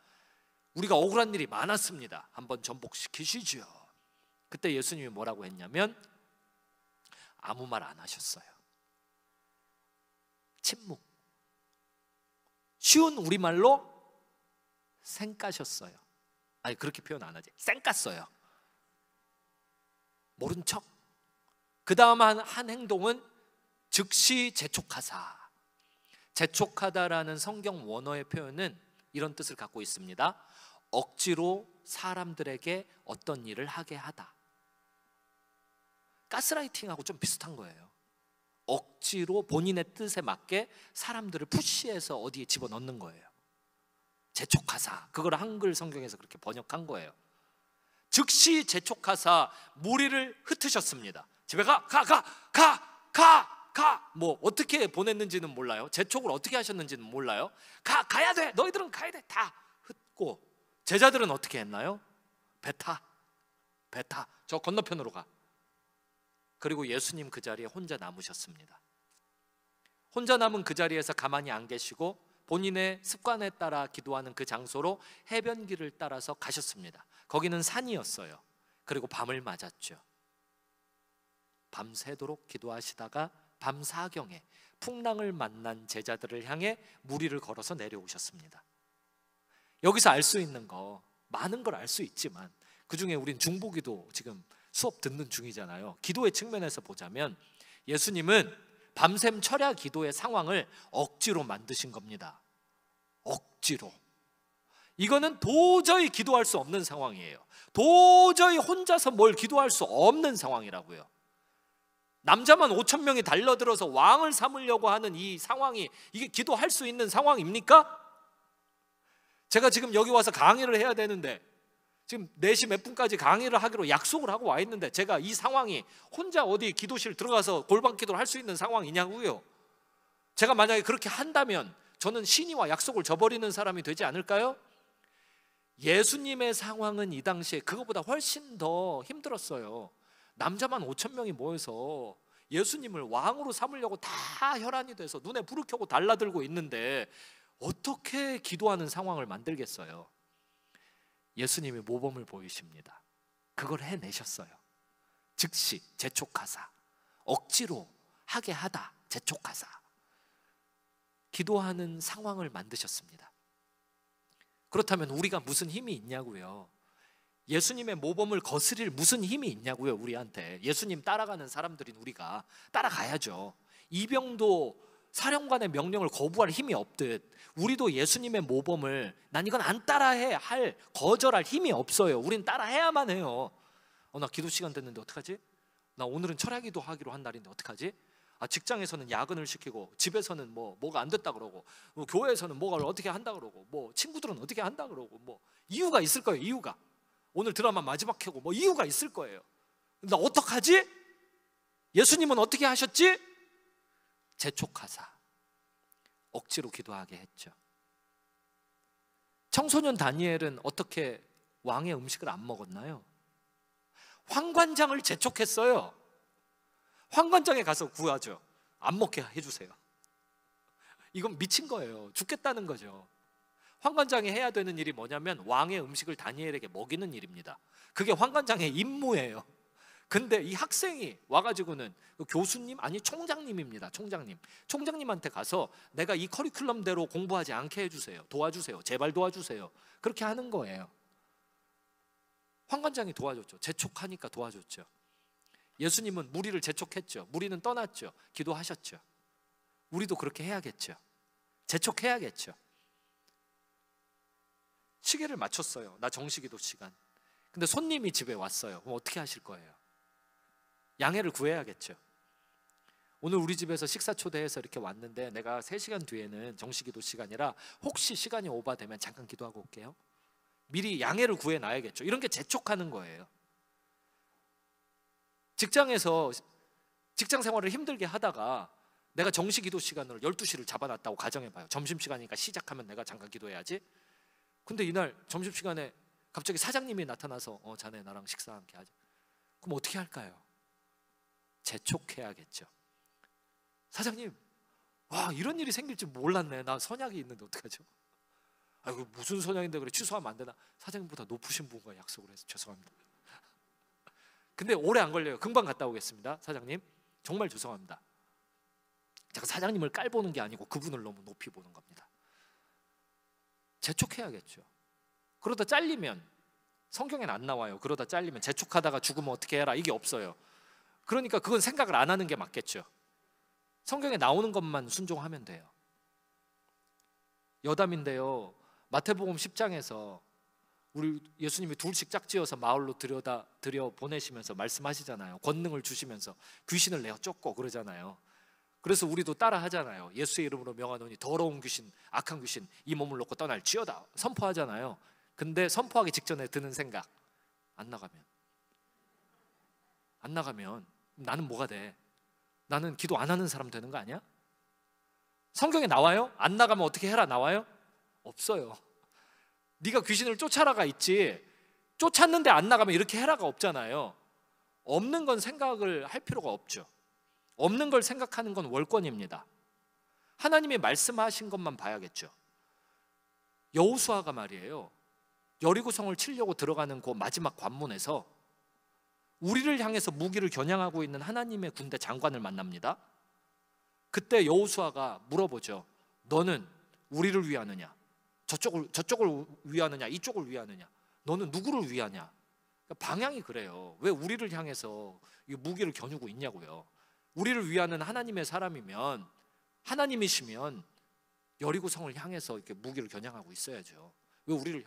Speaker 1: 우리가 억울한 일이 많았습니다. 한번 전복시키시죠. 그때 예수님이 뭐라고 했냐면 아무 말 안 하셨어요. 침묵. 쉬운 우리말로 쌩까셨어요. 아니, 그렇게 표현 안 하지. 쌩깠어요. 모른 척. 그 다음 한 행동은 즉시 재촉하사. 재촉하다라는 성경 원어의 표현은 이런 뜻을 갖고 있습니다. 억지로 사람들에게 어떤 일을 하게 하다. 가스라이팅하고 좀 비슷한 거예요. 억지로 본인의 뜻에 맞게 사람들을 푸시해서 어디에 집어넣는 거예요. 재촉하사. 그걸 한글 성경에서 그렇게 번역한 거예요. 즉시 재촉하사 무리를 흩으셨습니다. 집에 가. 뭐 어떻게 보냈는지는 몰라요. 재촉을 어떻게 하셨는지는 몰라요. 가야 돼. 너희들은 가야 돼. 다 흩고. 제자들은 어떻게 했나요? 배 타. 저 건너편으로 가. 그리고 예수님 그 자리에 혼자 남으셨습니다. 혼자 남은 그 자리에서 가만히 안 계시고 본인의 습관에 따라 기도하는 그 장소로 해변길을 따라서 가셨습니다. 거기는 산이었어요. 그리고 밤을 맞았죠. 밤새도록 기도하시다가 밤 사경에 풍랑을 만난 제자들을 향해 무리를 걸어서 내려오셨습니다. 여기서 알 수 있는 거 많은 걸 알 수 있지만 그중에 우린 중보기도 지금 수업 듣는 중이잖아요. 기도의 측면에서 보자면 예수님은 밤샘 철야 기도의 상황을 억지로 만드신 겁니다. 억지로. 이거는 도저히 기도할 수 없는 상황이에요. 도저히 혼자서 뭘 기도할 수 없는 상황이라고요. 남자만 5천 명이 달려들어서 왕을 삼으려고 하는 이 상황이 이게 기도할 수 있는 상황입니까? 제가 지금 여기 와서 강의를 해야 되는데 지금 4시 몇 분까지 강의를 하기로 약속을 하고 와 있는데 제가 이 상황이 혼자 어디 기도실 들어가서 골방 기도를 할 수 있는 상황이냐고요. 제가 만약에 그렇게 한다면 저는 신이와 약속을 저버리는 사람이 되지 않을까요? 예수님의 상황은 이 당시에 그거보다 훨씬 더 힘들었어요. 남자만 5천 명이 모여서 예수님을 왕으로 삼으려고 다 혈안이 돼서 눈에 불을 켜고 달라들고 있는데 어떻게 기도하는 상황을 만들겠어요? 예수님이 모범을 보이십니다. 그걸 해내셨어요. 즉시 재촉하사. 억지로 하게 하다. 재촉하사. 기도하는 상황을 만드셨습니다. 그렇다면 우리가 무슨 힘이 있냐고요? 예수님의 모범을 거스릴 무슨 힘이 있냐고요? 우리한테. 예수님 따라가는 사람들인 우리가 따라가야죠. 이병도 사령관의 명령을 거부할 힘이 없듯 우리도 예수님의 모범을 난 이건 안 따라해 할 거절할 힘이 없어요. 우린 따라해야만 해요. 나 기도 시간 됐는데 어떡하지? 나 오늘은 철야기도 하기로 한 날인데 어떡하지? 직장에서는 야근을 시키고 집에서는 뭐가 안 됐다 그러고 교회에서는 뭐가 어떻게 한다 그러고 친구들은 어떻게 한다 그러고 이유가 있을 거예요. 이유가 오늘 드라마 마지막 회고 이유가 있을 거예요. 나 어떡하지? 예수님은 어떻게 하셨지? 재촉하사 억지로 기도하게 했죠. 청소년 다니엘은 어떻게 왕의 음식을 안 먹었나요? 황관장을 재촉했어요. 황관장에 가서 구하죠. 안 먹게 해주세요. 이건 미친 거예요. 죽겠다는 거죠. 황관장이 해야 되는 일이 뭐냐면 왕의 음식을 다니엘에게 먹이는 일입니다. 그게 황관장의 임무예요. 근데 이 학생이 와가지고는 교수님 아니 총장님입니다. 총장님한테 가서 내가 이 커리큘럼대로 공부하지 않게 해주세요. 도와주세요. 제발 도와주세요. 그렇게 하는 거예요. 황관장이 도와줬죠. 재촉하니까 도와줬죠. 예수님은 무리를 재촉했죠. 무리는 떠났죠. 기도하셨죠. 우리도 그렇게 해야겠죠. 재촉해야겠죠. 시계를 맞췄어요. 나 정시기도 시간. 근데 손님이 집에 왔어요. 그럼 어떻게 하실 거예요? 양해를 구해야겠죠. 오늘 우리 집에서 식사 초대해서 이렇게 왔는데 내가 3시간 뒤에는 정시기도 시간이라 혹시 시간이 오바되면 잠깐 기도하고 올게요. 미리 양해를 구해놔야겠죠. 이런 게 재촉하는 거예요. 직장에서 직장 생활을 힘들게 하다가 내가 정시기도 시간으로 12시를 잡아놨다고 가정해봐요. 점심시간이니까 시작하면 내가 잠깐 기도해야지. 근데 이날 점심시간에 갑자기 사장님이 나타나서 자네 나랑 식사 함께 하자. 그럼 어떻게 할까요? 재촉해야겠죠. 사장님, 와 이런 일이 생길 줄 몰랐네. 나 선약이 있는데 어떡하죠? 아이고 무슨 선약인데 그래 취소하면 안 되나? 사장님보다 높으신 분과 약속을 해서 죄송합니다. 근데 오래 안 걸려요. 금방 갔다 오겠습니다. 사장님 정말 죄송합니다. 제가 사장님을 깔보는 게 아니고 그분을 너무 높이 보는 겁니다. 재촉해야겠죠. 그러다 잘리면 성경엔 안 나와요. 그러다 잘리면 재촉하다가 죽으면 어떻게 해라 이게 없어요. 그러니까 그건 생각을 안 하는 게 맞겠죠. 성경에 나오는 것만 순종하면 돼요. 여담인데요. 마태복음 10장에서 우리 예수님이 둘씩 짝지어서 마을로 들여 보내시면서 말씀하시잖아요. 권능을 주시면서 귀신을 내어 쫓고 그러잖아요. 그래서 우리도 따라 하잖아요. 예수의 이름으로 명하노니 더러운 귀신, 악한 귀신 이 몸을 놓고 떠날지어다 선포하잖아요. 근데 선포하기 직전에 드는 생각, 안 나가면 나는 뭐가 돼? 나는 기도 안 하는 사람 되는 거 아니야? 성경에 나와요? 안 나가면 어떻게 해라 나와요? 없어요. 네가 귀신을 쫓아라가 있지 쫓았는데 안 나가면 이렇게 해라가 없잖아요. 없는 건 생각을 할 필요가 없죠. 없는 걸 생각하는 건 월권입니다. 하나님이 말씀하신 것만 봐야겠죠. 여호수아가 말이에요. 여리고성을 치려고 들어가는 그 마지막 관문에서 우리를 향해서 무기를 겨냥하고 있는 하나님의 군대 장관을 만납니다. 그때 여호수아가 물어보죠. 너는 우리를 위하느냐? 저쪽을 위하느냐? 이쪽을 위하느냐? 너는 누구를 위하냐? 그러니까 방향이 그래요. 왜 우리를 향해서 무기를 겨누고 있냐고요. 우리를 위하는 하나님의 사람이면 하나님이시면 여리고성을 향해서 이렇게 무기를 겨냥하고 있어야죠. 왜 우리를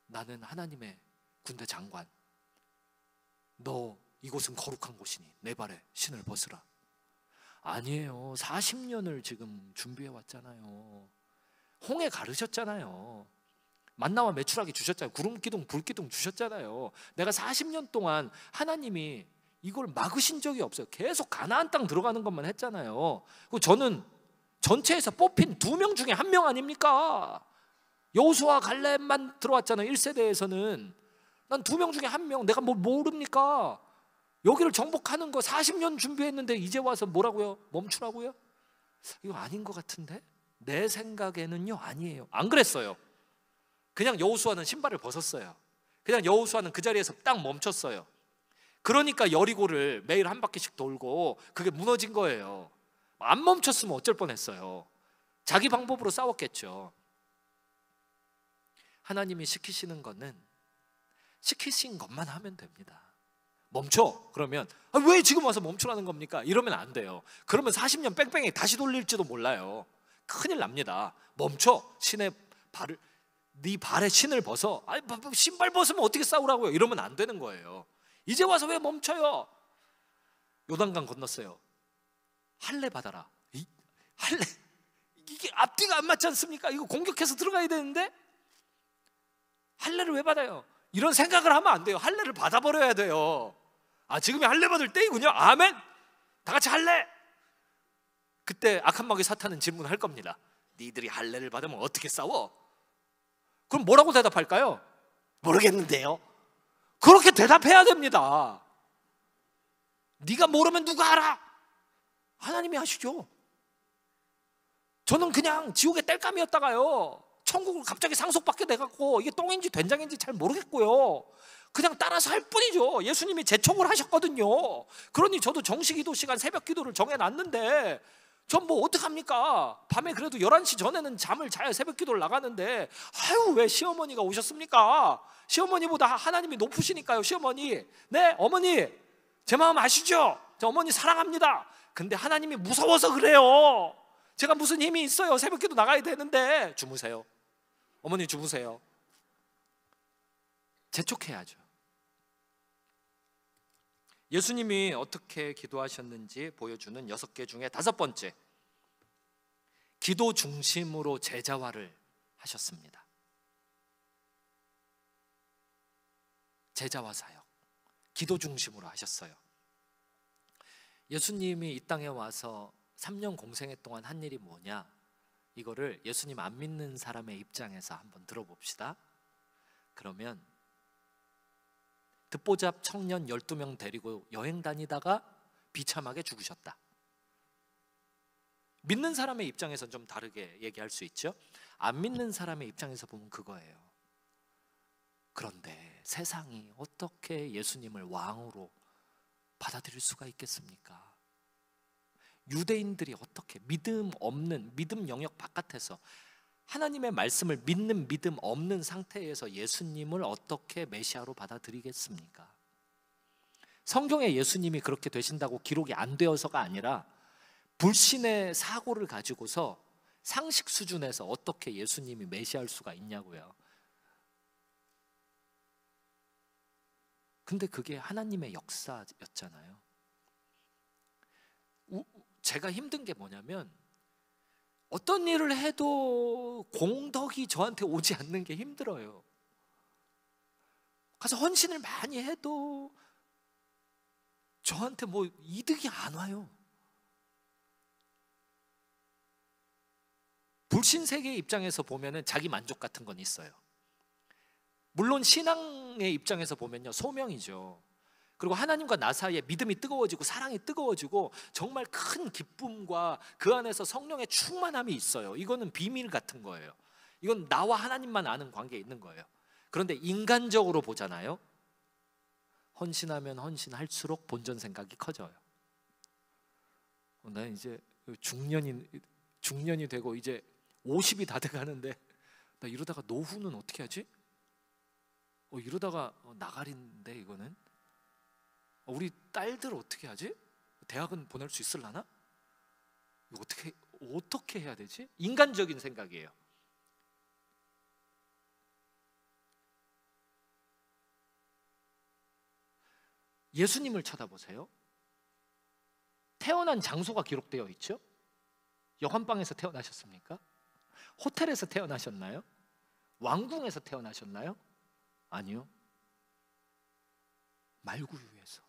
Speaker 1: 나는 하나님의 군대 장관. 너 이곳은 거룩한 곳이니 내 발에 신을 벗으라. 아니에요. 40년을 지금 준비해 왔잖아요. 홍해 가르셨잖아요. 만나와 메추라기 주셨잖아요. 구름 기둥 불 기둥 주셨잖아요. 내가 40년 동안 하나님이 이걸 막으신 적이 없어요. 계속 가나안 땅 들어가는 것만 했잖아요. 그리고 저는 전체에서 뽑힌 2명 중에 1명 아닙니까? 여호수아 갈렙만 들어왔잖아요. 1세대에서는 난 2명 중에 1명. 내가 뭘 모릅니까? 여기를 정복하는 거 40년 준비했는데 이제 와서 뭐라고요? 멈추라고요? 이거 아닌 것 같은데? 내 생각에는요 아니에요. 안 그랬어요. 그냥 여호수아는 신발을 벗었어요. 그냥 여호수아는 그 자리에서 딱 멈췄어요. 그러니까 여리고를 매일 한 바퀴씩 돌고 그게 무너진 거예요. 안 멈췄으면 어쩔 뻔했어요. 자기 방법으로 싸웠겠죠. 하나님이 시키시는 거는 시키신 것만 하면 됩니다. 멈춰. 그러면 왜 지금 와서 멈추라는 겁니까? 이러면 안 돼요. 그러면 40년 뺑뺑이 다시 돌릴지도 몰라요. 큰일 납니다. 멈춰. 신의 발을, 네 발에 신을 벗어. 아니, 신발 벗으면 어떻게 싸우라고요? 이러면 안 되는 거예요. 이제 와서 왜 멈춰요? 요단강 건넜어요. 할례 받아라. 할례, 이게 앞뒤가 안 맞지 않습니까? 이거 공격해서 들어가야 되는데 할례를 왜 받아요? 이런 생각을 하면 안 돼요. 할례를 받아버려야 돼요. 지금이 할례 받을 때이군요. 아멘. 다 같이 할례. 그때 악한 마귀 사탄은 질문할 겁니다. 니들이 할례를 받으면 어떻게 싸워? 그럼 뭐라고 대답할까요? 모르겠는데요. 그렇게 대답해야 됩니다. 네가 모르면 누가 알아? 하나님이 하시죠. 저는 그냥 지옥의 땔감이었다가요, 천국을 갑자기 상속받게 돼갖고 이게 똥인지 된장인지 잘 모르겠고요, 그냥 따라서 할 뿐이죠. 예수님이 재촉을 하셨거든요. 그러니 저도 정시기도 시간, 새벽 기도를 정해놨는데 전 뭐 어떡합니까? 밤에 그래도 11시 전에는 잠을 자야 새벽 기도를 나가는데 아유, 왜 시어머니가 오셨습니까? 시어머니보다 하나님이 높으시니까요. 시어머니, 네 어머니, 제 마음 아시죠? 저 어머니 사랑합니다. 근데 하나님이 무서워서 그래요. 제가 무슨 힘이 있어요? 새벽 기도 나가야 되는데. 주무세요. 어머니 주무세요. 재촉해야죠. 예수님이 어떻게 기도하셨는지 보여주는 6개 중에 5번째, 기도 중심으로 제자화를 하셨습니다. 제자화 사역, 기도 중심으로 하셨어요. 예수님이 이 땅에 와서 3년 공생애 동안 한 일이 뭐냐, 이거를 예수님 안 믿는 사람의 입장에서 한번 들어봅시다. 그러면 듣보잡 청년 12명 데리고 여행 다니다가 비참하게 죽으셨다. 믿는 사람의 입장에서는 좀 다르게 얘기할 수 있죠. 안 믿는 사람의 입장에서 보면 그거예요. 그런데 세상이 어떻게 예수님을 왕으로 받아들일 수가 있겠습니까? 유대인들이 어떻게 믿음 없는, 믿음 영역 바깥에서 하나님의 말씀을 믿는 믿음 없는 상태에서 예수님을 어떻게 메시아로 받아들이겠습니까? 성경에 예수님이 그렇게 되신다고 기록이 안 되어서가 아니라 불신의 사고를 가지고서 상식 수준에서 어떻게 예수님이 메시아일 수가 있냐고요. 근데 그게 하나님의 역사였잖아요. 제가 힘든 게 뭐냐면, 어떤 일을 해도 공덕이 저한테 오지 않는 게 힘들어요. 가서 헌신을 많이 해도 저한테 뭐 이득이 안 와요. 불신 세계의 입장에서 보면은 자기 만족 같은 건 있어요. 물론 신앙의 입장에서 보면요, 소명이죠. 그리고 하나님과 나 사이에 믿음이 뜨거워지고 사랑이 뜨거워지고 정말 큰 기쁨과 그 안에서 성령의 충만함이 있어요. 이거는 비밀 같은 거예요. 이건 나와 하나님만 아는 관계에 있는 거예요. 그런데 인간적으로 보잖아요. 헌신하면 헌신할수록 본전 생각이 커져요. 나 이제 중년이 되고 이제 50이 다 돼가는데 나 이러다가 노후는 어떻게 하지? 이러다가 나가린데 이거는 우리 딸들 어떻게 하지? 대학은 보낼 수 있을라나? 이거 어떻게 해야 되지? 인간적인 생각이에요. 예수님을 쳐다보세요. 태어난 장소가 기록되어 있죠? 여관방에서 태어나셨습니까? 호텔에서 태어나셨나요? 왕궁에서 태어나셨나요? 아니요. 말구유에서.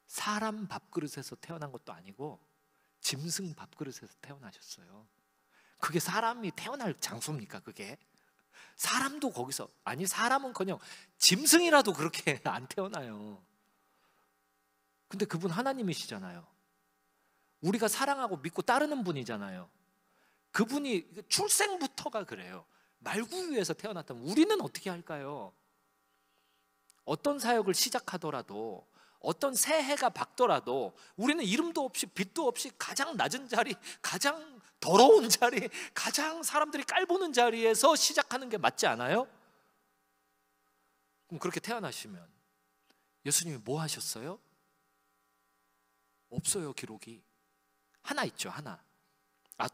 Speaker 1: 사람 밥그릇에서 태어난 것도 아니고 짐승 밥그릇에서 태어나셨어요. 그게 사람이 태어날 장소입니까? 그게 사람도 거기서, 아니 사람은커녕 짐승이라도 그렇게 안 태어나요. 근데 그분 하나님이시잖아요. 우리가 사랑하고 믿고 따르는 분이잖아요. 그분이 출생부터가 그래요. 말구유에서 태어났다면 우리는 어떻게 할까요? 어떤 사역을 시작하더라도, 어떤 새해가 밝더라도 우리는 이름도 없이 빛도 없이 가장 낮은 자리, 가장 더러운 자리, 가장 사람들이 깔보는 자리에서 시작하는 게 맞지 않아요? 그럼 그렇게 태어나시면 예수님이 뭐 하셨어요? 없어요. 기록이 하나 있죠. 하나.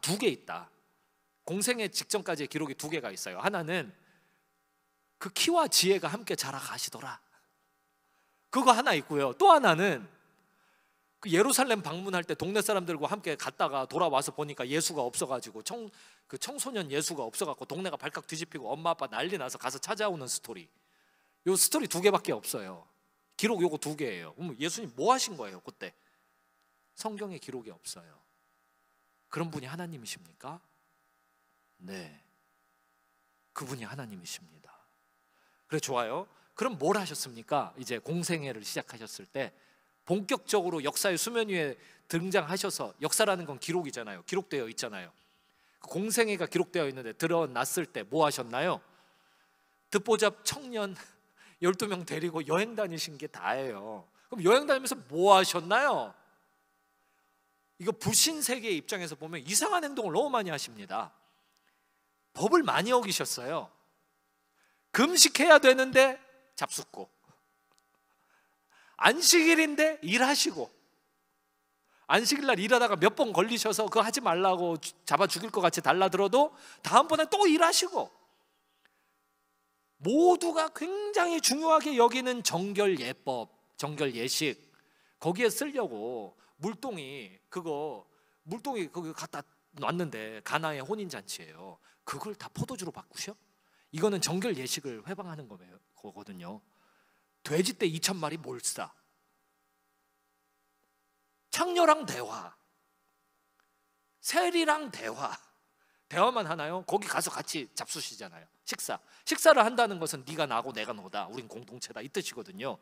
Speaker 1: 두 개 있다. 공생애 직전까지의 기록이 두 개가 있어요. 하나는 그 키와 지혜가 함께 자라가시더라, 그거 하나 있고요. 또 하나는 그 예루살렘 방문할 때 동네 사람들과 함께 갔다가 돌아와서 보니까 예수가 없어가지고 그 청소년 예수가 없어갖고 동네가 발칵 뒤집히고 엄마 아빠 난리 나서 가서 찾아오는 스토리. 요 스토리 두 개밖에 없어요. 기록 요거 두 개예요. 그럼 예수님 뭐 하신 거예요 그때? 성경에 기록이 없어요. 그런 분이 하나님이십니까? 네, 그분이 하나님이십니다. 그래, 좋아요. 그럼 뭘 하셨습니까? 이제 공생애를 시작하셨을 때 본격적으로 역사의 수면 위에 등장하셔서, 역사라는 건 기록이잖아요. 기록되어 있잖아요. 공생애가 기록되어 있는데 드러났을 때 뭐 하셨나요? 듣보잡 청년 12명 데리고 여행 다니신 게 다예요. 그럼 여행 다니면서 뭐 하셨나요? 이거 불신 세계의 입장에서 보면 이상한 행동을 너무 많이 하십니다. 법을 많이 어기셨어요. 금식해야 되는데 잡숫고, 안식일인데 일하시고, 안식일날 일하다가 몇 번 걸리셔서 그거 하지 말라고 잡아 죽일 것 같이 달라들어도 다음번에 또 일하시고, 모두가 굉장히 중요하게 여기는 정결 예법, 정결 예식, 거기에 쓰려고 물동이 그거 갖다 놨는데 가나의 혼인잔치예요. 그걸 다 포도주로 바꾸셔? 이거는 정결 예식을 회방하는 거거든요. 돼지떼 2,000마리 몰사, 창녀랑 대화, 세리랑 대화만 하나요? 거기 가서 같이 잡수시잖아요. 식사를 한다는 것은 네가 나고 내가 너다, 우린 공동체다, 이 뜻이거든요.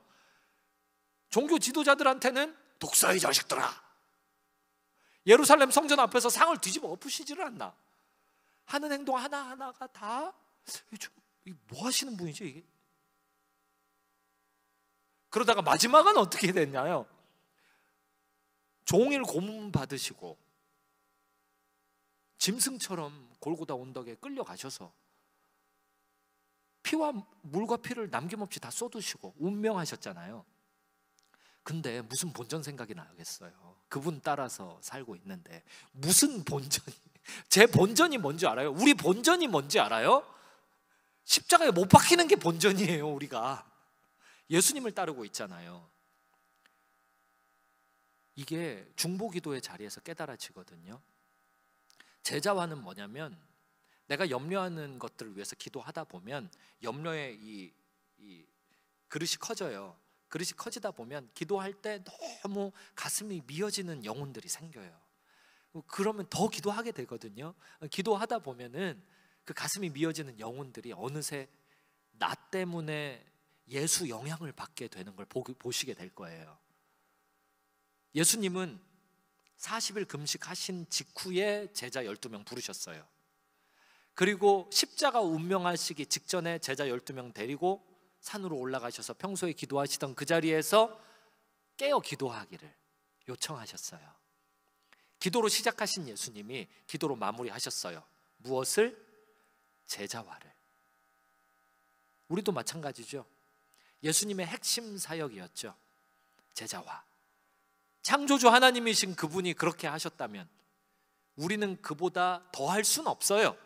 Speaker 1: 종교 지도자들한테는 독사의 자식들아, 예루살렘 성전 앞에서 상을 뒤집어 엎으시지를 않나. 하는 행동 하나하나가 다 뭐 하시는 분이죠 이게? 그러다가 마지막은 어떻게 됐냐요? 종일 고문 받으시고 짐승처럼 골고다 언덕에 끌려가셔서 피와 물과 피를 남김없이 다 쏟으시고 운명하셨잖아요. 근데 무슨 본전 생각이 나겠어요? 그분 따라서 살고 있는데 무슨 본전이, 제 본전이 뭔지 알아요? 우리 본전이 뭔지 알아요? 십자가에 못 박히는 게 본전이에요. 우리가 예수님을 따르고 있잖아요. 이게 중보기도의 자리에서 깨달아지거든요. 제자화는 뭐냐면, 내가 염려하는 것들을 위해서 기도하다 보면 염려의 이 그릇이 커져요. 그릇이 커지다 보면 기도할 때 너무 가슴이 미어지는 영혼들이 생겨요. 그러면 더 기도하게 되거든요. 기도하다 보면은 그 가슴이 미어지는 영혼들이 어느새 나 때문에 예수 영향을 받게 되는 걸 보시게 될 거예요. 예수님은 40일 금식하신 직후에 제자 12명 부르셨어요. 그리고 십자가 운명하시기 직전에 제자 12명 데리고 산으로 올라가셔서 평소에 기도하시던 그 자리에서 깨어 기도하기를 요청하셨어요. 기도로 시작하신 예수님이 기도로 마무리하셨어요. 무엇을? 제자화를. 우리도 마찬가지죠. 예수님의 핵심 사역이었죠. 제자화. 창조주 하나님이신 그분이 그렇게 하셨다면 우리는 그보다 더 할 수는 없어요.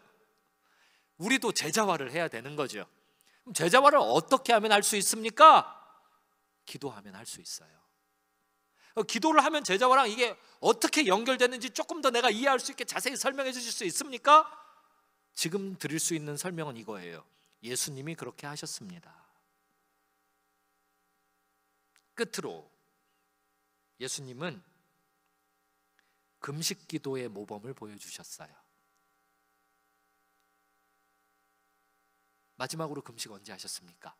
Speaker 1: 우리도 제자화를 해야 되는 거죠. 그럼 제자화를 어떻게 하면 할 수 있습니까? 기도하면 할 수 있어요. 기도를 하면 제자화랑 이게 어떻게 연결되는지 조금 더 내가 이해할 수 있게 자세히 설명해 주실 수 있습니까? 지금 드릴 수 있는 설명은 이거예요. 예수님이 그렇게 하셨습니다. 끝으로 예수님은 금식 기도의 모범을 보여주셨어요. 마지막으로 금식 언제 하셨습니까?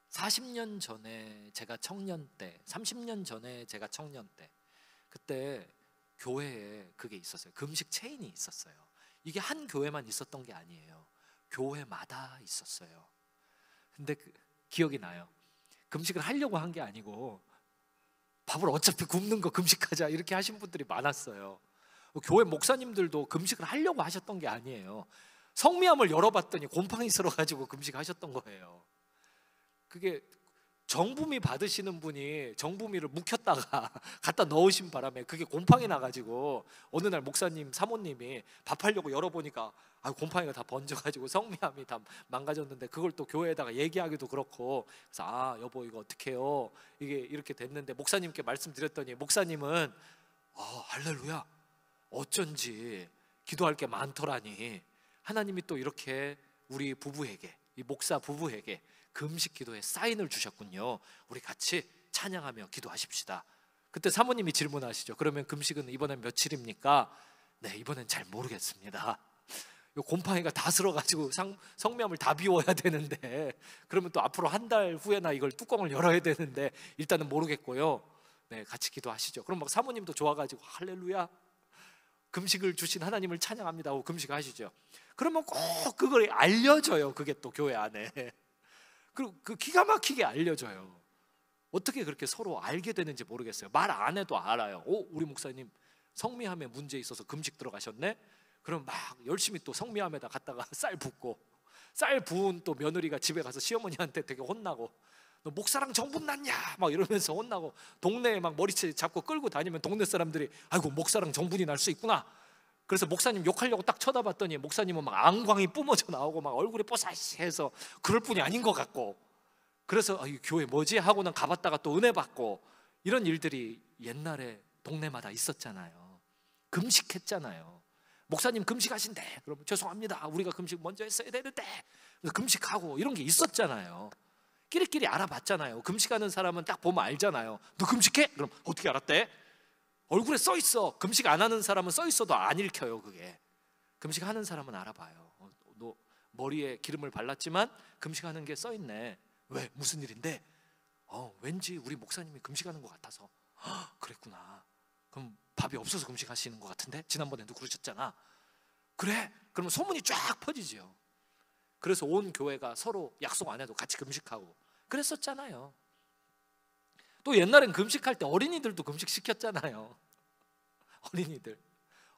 Speaker 1: 40년 전에 제가 청년 때, 30년 전에 제가 청년 때, 그때 교회에 그게 있었어요. 금식 체인이 있었어요. 이게 한 교회만 있었던 게 아니에요. 교회마다 있었어요. 근데 기억이 나요. 금식을 하려고 한 게 아니고 밥을 어차피 굶는 거 금식하자 이렇게 하신 분들이 많았어요. 교회 목사님들도 금식을 하려고 하셨던 게 아니에요. 성미함을 열어봤더니 곰팡이 쓸어가지고 금식하셨던 거예요. 그게 정부미 받으시는 분이 정부미를 묵혔다가 갖다 넣으신 바람에 그게 곰팡이 나가지고 어느 날 목사님 사모님이 밥하려고 열어보니까 곰팡이가 다 번져가지고 성미함이 다 망가졌는데, 그걸 또 교회에다가 얘기하기도 그렇고, 그래서 여보 이거 어떡해요, 이게 이렇게 됐는데 목사님께 말씀드렸더니 목사님은 할렐루야, 어쩐지 기도할 게 많더라니 하나님이 또 이렇게 우리 부부에게, 이 목사 부부에게 금식 기도에 사인을 주셨군요. 우리 같이 찬양하며 기도하십시다. 그때 사모님이 질문하시죠. 그러면 금식은 이번엔 며칠입니까? 네, 이번엔 잘 모르겠습니다. 요 곰팡이가 다 슬어가지고 성미함을 다 비워야 되는데, 그러면 또 앞으로 한 달 후에나 이걸 뚜껑을 열어야 되는데 일단은 모르겠고요. 네, 같이 기도하시죠. 그럼 막 사모님도 좋아가지고 할렐루야, 금식을 주신 하나님을 찬양합니다 하고 금식하시죠. 그러면 꼭 그걸 알려줘요. 그게 또 교회 안에. 그리고 그 기가 막히게 알려줘요. 어떻게 그렇게 서로 알게 되는지 모르겠어요. 말 안 해도 알아요. 우리 목사님 성미함에 문제 있어서 금식 들어가셨네? 그럼 막 열심히 또 성미함에다 갖다가 쌀 붓고, 쌀 부은 또 며느리가 집에 가서 시어머니한테 되게 혼나고, 너 목사랑 정분 났냐? 막 이러면서 혼나고, 동네에 막 머리채 잡고 끌고 다니면 동네 사람들이 아이고 목사랑 정분이 날 수 있구나. 그래서 목사님 욕하려고 딱 쳐다봤더니 목사님은 막 안광이 뿜어져 나오고 막 얼굴이 뽀사시해서 그럴 뿐이 아닌 것 같고, 그래서 이 교회 뭐지? 하고는 가봤다가 또 은혜 받고, 이런 일들이 옛날에 동네마다 있었잖아요. 금식했잖아요. 목사님 금식하신대. 그러면 죄송합니다, 우리가 금식 먼저 했어야 되는데. 그래서 금식하고 이런 게 있었잖아요. 끼리끼리 알아봤잖아요. 금식하는 사람은 딱 보면 알잖아요. 너 금식해? 그럼 어떻게 알았대? 얼굴에 써 있어. 금식 안 하는 사람은 써 있어도 안 읽혀요. 그게 금식하는 사람은 알아봐요. 너 머리에 기름을 발랐지만 금식하는 게 써 있네. 왜? 무슨 일인데? 왠지 우리 목사님이 금식하는 것 같아서. 그랬구나. 그럼 밥이 없어서 금식하시는 것 같은데? 지난번에도 그러셨잖아. 그래? 그러면 소문이 쫙 퍼지죠. 그래서 온 교회가 서로 약속 안 해도 같이 금식하고 그랬었잖아요. 또 옛날엔 금식할 때 어린이들도 금식 시켰잖아요.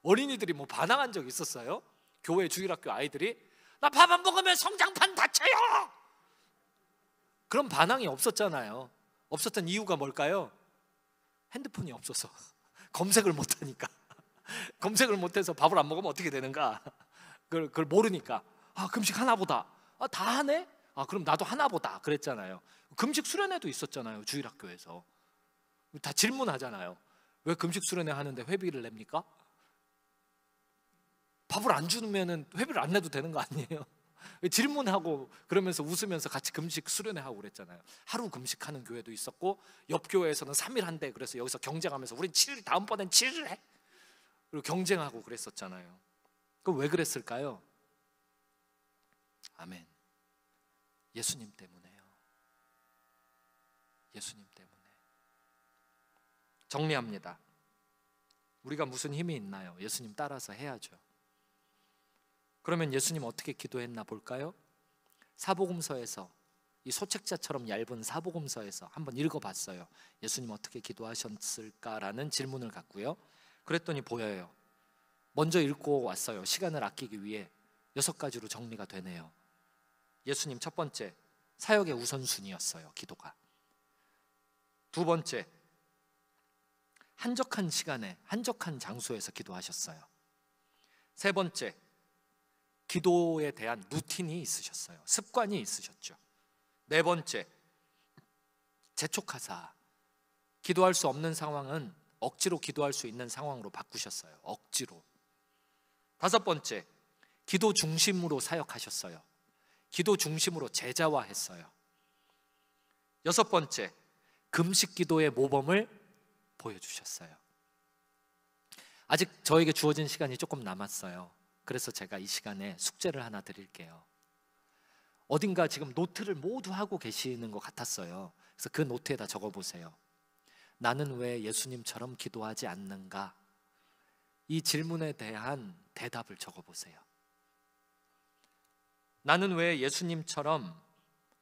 Speaker 1: 어린이들이 뭐 반항한 적 있었어요? 교회 주일학교 아이들이 나 밥 안 먹으면 성장판 다쳐요, 그런 반항이 없었잖아요. 없었던 이유가 뭘까요? 핸드폰이 없어서. 검색을 못하니까. 검색을 못해서 밥을 안 먹으면 어떻게 되는가, 그걸 모르니까. 금식 하나 보다. 다 하네? 그럼 나도 하나 보다 그랬잖아요. 금식 수련회도 있었잖아요. 주일학교에서 다 질문하잖아요. 왜 금식 수련회 하는데 회비를 냅니까? 밥을 안 주면은 회비를 안 내도 되는 거 아니에요? 질문하고 그러면서 웃으면서 같이 금식 수련회 하고 그랬잖아요. 하루 금식하는 교회도 있었고, 옆 교회에서는 3일 한대. 그래서 여기서 경쟁하면서 우린 7일, 다음번엔 7일 해. 그리고 경쟁하고 그랬었잖아요. 그럼 왜 그랬을까요? 아멘. 예수님 때문에요. 예수님 때문에. 정리합니다. 우리가 무슨 힘이 있나요? 예수님 따라서 해야죠. 그러면 예수님 어떻게 기도했나 볼까요? 사복음서에서, 이 소책자처럼 얇은 사복음서에서 한번 읽어봤어요. 예수님 어떻게 기도하셨을까라는 질문을 갖고요. 그랬더니 보여요. 먼저 읽고 왔어요. 시간을 아끼기 위해 6가지로 정리가 되네요. 예수님 첫 번째, 사역의 우선순위였어요. 기도가. 두 번째, 한적한 시간에 한적한 장소에서 기도하셨어요. 세 번째, 기도에 대한 루틴이 있으셨어요. 습관이 있으셨죠. 네 번째, 재촉하사 기도할 수 없는 상황은 억지로 기도할 수 있는 상황으로 바꾸셨어요. 억지로. 다섯 번째, 기도 중심으로 사역하셨어요. 기도 중심으로 제자화했어요. 여섯 번째, 금식 기도의 모범을 보여주셨어요. 아직 저에게 주어진 시간이 조금 남았어요. 그래서 제가 이 시간에 숙제를 하나 드릴게요. 어딘가 지금 노트를 모두 하고 계시는 것 같았어요. 그래서 그 노트에다 적어보세요. 나는 왜 예수님처럼 기도하지 않는가? 이 질문에 대한 대답을 적어보세요. 나는 왜 예수님처럼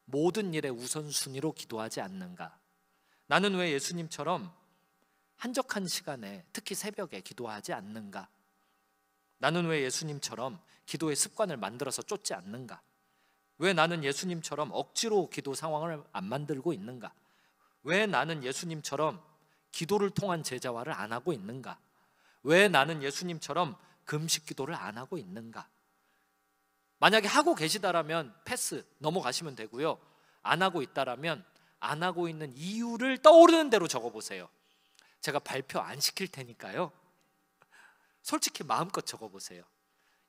Speaker 1: 모든 일에 우선순위로 기도하지 않는가? 나는 왜 예수님처럼 한적한 시간에, 특히 새벽에 기도하지 않는가? 나는 왜 예수님처럼 기도의 습관을 만들어서 쫓지 않는가? 왜 나는 예수님처럼 억지로 기도 상황을 안 만들고 있는가? 왜 나는 예수님처럼 기도를 통한 제자화를 안 하고 있는가? 왜 나는 예수님처럼 금식 기도를 안 하고 있는가? 만약에 하고 계시다라면 패스 넘어가시면 되고요. 안 하고 있다라면 안 하고 있는 이유를 떠오르는 대로 적어보세요. 제가 발표 안 시킬 테니까요. 솔직히 마음껏 적어보세요.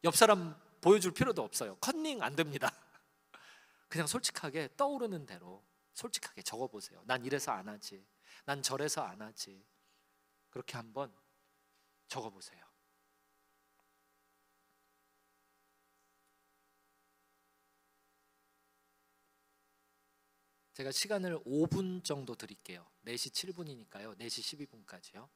Speaker 1: 옆 사람 보여줄 필요도 없어요. 컨닝 안 됩니다. 그냥 솔직하게 떠오르는 대로 솔직하게 적어보세요. 난 이래서 안 하지. 난 저래서 안 하지. 그렇게 한번 적어보세요. 제가 시간을 5분 정도 드릴게요. 4시 7분이니까요. 4시 12분까지요.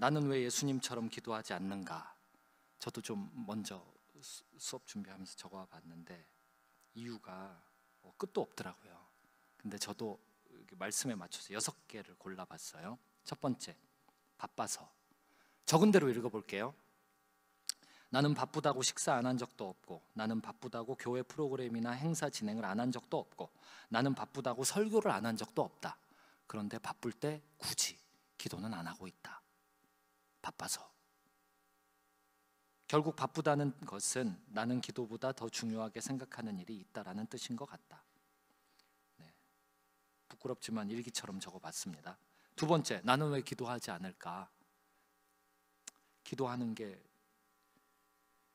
Speaker 1: 나는 왜 예수님처럼 기도하지 않는가? 저도 좀 먼저 수업 준비하면서 적어와 봤는데 이유가 끝도 없더라고요. 근데 저도 말씀에 맞춰서 6개를 골라봤어요. 첫 번째, 바빠서. 적은 대로 읽어볼게요. 나는 바쁘다고 식사 안 한 적도 없고, 나는 바쁘다고 교회 프로그램이나 행사 진행을 안 한 적도 없고, 나는 바쁘다고 설교를 안 한 적도 없다. 그런데 바쁠 때 굳이 기도는 안 하고 있다. 바빠서. 결국 바쁘다는 것은 나는 기도보다 더 중요하게 생각하는 일이 있다라는 뜻인 것 같다. 네. 부끄럽지만 일기처럼 적어봤습니다. 두 번째, 나는 왜 기도하지 않을까?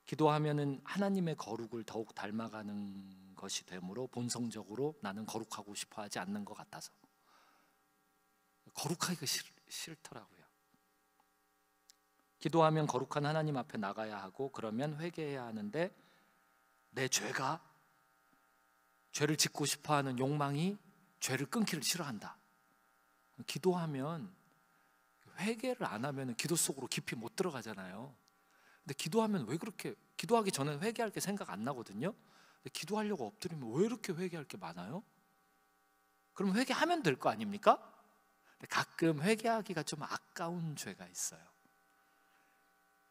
Speaker 1: 기도하면은 하나님의 거룩을 더욱 닮아가는 것이 되므로 본성적으로 나는 거룩하고 싶어 하지 않는 것 같아서. 거룩하기가 싫더라고요. 기도하면 거룩한 하나님 앞에 나가야 하고, 그러면 회개해야 하는데 내 죄를 짓고 싶어 하는 욕망이 죄를 끊기를 싫어한다. 기도하면 회개를 안 하면 기도 속으로 깊이 못 들어가잖아요. 근데 기도하면 왜 그렇게, 기도하기 전에는 회개할 게 생각 안 나거든요. 근데 기도하려고 엎드리면 왜 이렇게 회개할 게 많아요? 그럼 회개하면 될 거 아닙니까? 근데 가끔 회개하기가 좀 아까운 죄가 있어요.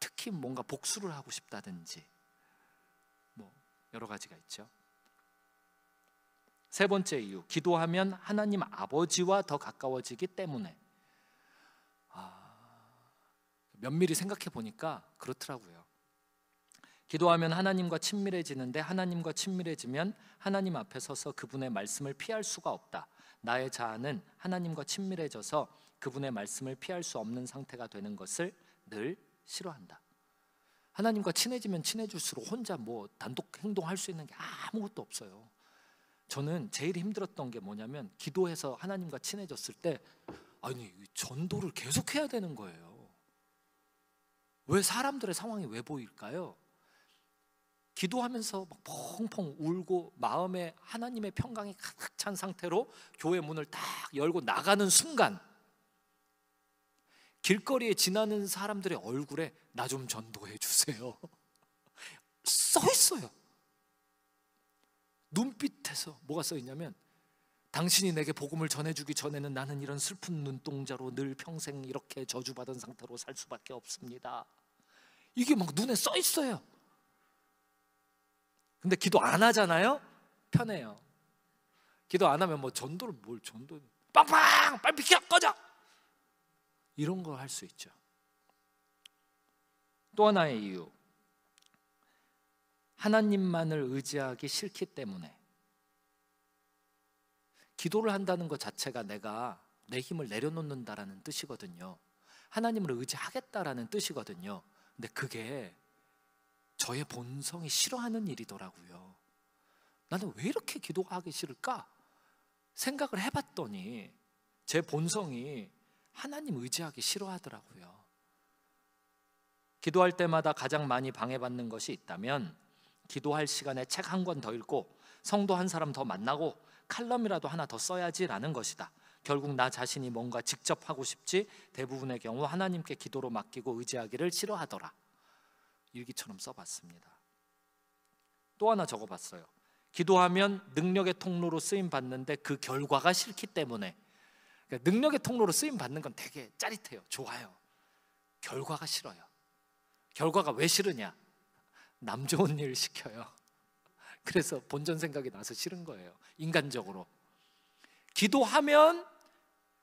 Speaker 1: 특히 뭔가 복수를 하고 싶다든지 뭐 여러 가지가 있죠. 세 번째 이유, 기도하면 하나님 아버지와 더 가까워지기 때문에. 면밀히 생각해 보니까 그렇더라고요. 기도하면 하나님과 친밀해지는데, 하나님과 친밀해지면 하나님 앞에 서서 그분의 말씀을 피할 수가 없다. 나의 자아는 하나님과 친밀해져서 그분의 말씀을 피할 수 없는 상태가 되는 것을 늘 싫어한다. 하나님과 친해지면 친해질수록 혼자 뭐 단독 행동할 수 있는 게 아무것도 없어요. 저는 제일 힘들었던 게 뭐냐면, 기도해서 하나님과 친해졌을 때 아니 전도를 계속해야 되는 거예요. 왜 사람들의 상황이 왜 보일까요? 기도하면서 막 펑펑 울고 마음에 하나님의 평강이 가득 찬 상태로 교회 문을 딱 열고 나가는 순간, 길거리에 지나는 사람들의 얼굴에 나 좀 전도해 주세요 써 있어요. 눈빛에서 뭐가 써 있냐면, 당신이 내게 복음을 전해주기 전에는 나는 이런 슬픈 눈동자로 늘 평생 이렇게 저주받은 상태로 살 수밖에 없습니다. 이게 막 눈에 써 있어요. 근데 기도 안 하잖아요? 편해요. 기도 안 하면 뭐 전도를 빵빵 빨리 비켜 꺼져 이런 거 할 수 있죠. 또 하나의 이유, 하나님만을 의지하기 싫기 때문에. 기도를 한다는 것 자체가 내가 내 힘을 내려놓는다라는 뜻이거든요. 하나님을 의지하겠다라는 뜻이거든요. 근데 그게 저의 본성이 싫어하는 일이더라고요. 나는 왜 이렇게 기도하기 싫을까? 생각을 해봤더니 제 본성이 하나님 의지하기 싫어하더라고요. 기도할 때마다 가장 많이 방해받는 것이 있다면, 기도할 시간에 책 한 권 더 읽고 성도 한 사람 더 만나고 칼럼이라도 하나 더 써야지라는 것이다. 결국 나 자신이 뭔가 직접 하고 싶지 대부분의 경우 하나님께 기도로 맡기고 의지하기를 싫어하더라. 일기처럼 써봤습니다. 또 하나 적어봤어요. 기도하면 능력의 통로로 쓰임 받는데 그 결과가 싫기 때문에. 그러니까 능력의 통로로 쓰임 받는 건 되게 짜릿해요. 좋아요. 결과가 싫어요. 결과가 왜 싫으냐? 남 좋은 일 시켜요. 그래서 본전 생각이 나서 싫은 거예요. 인간적으로. 기도하면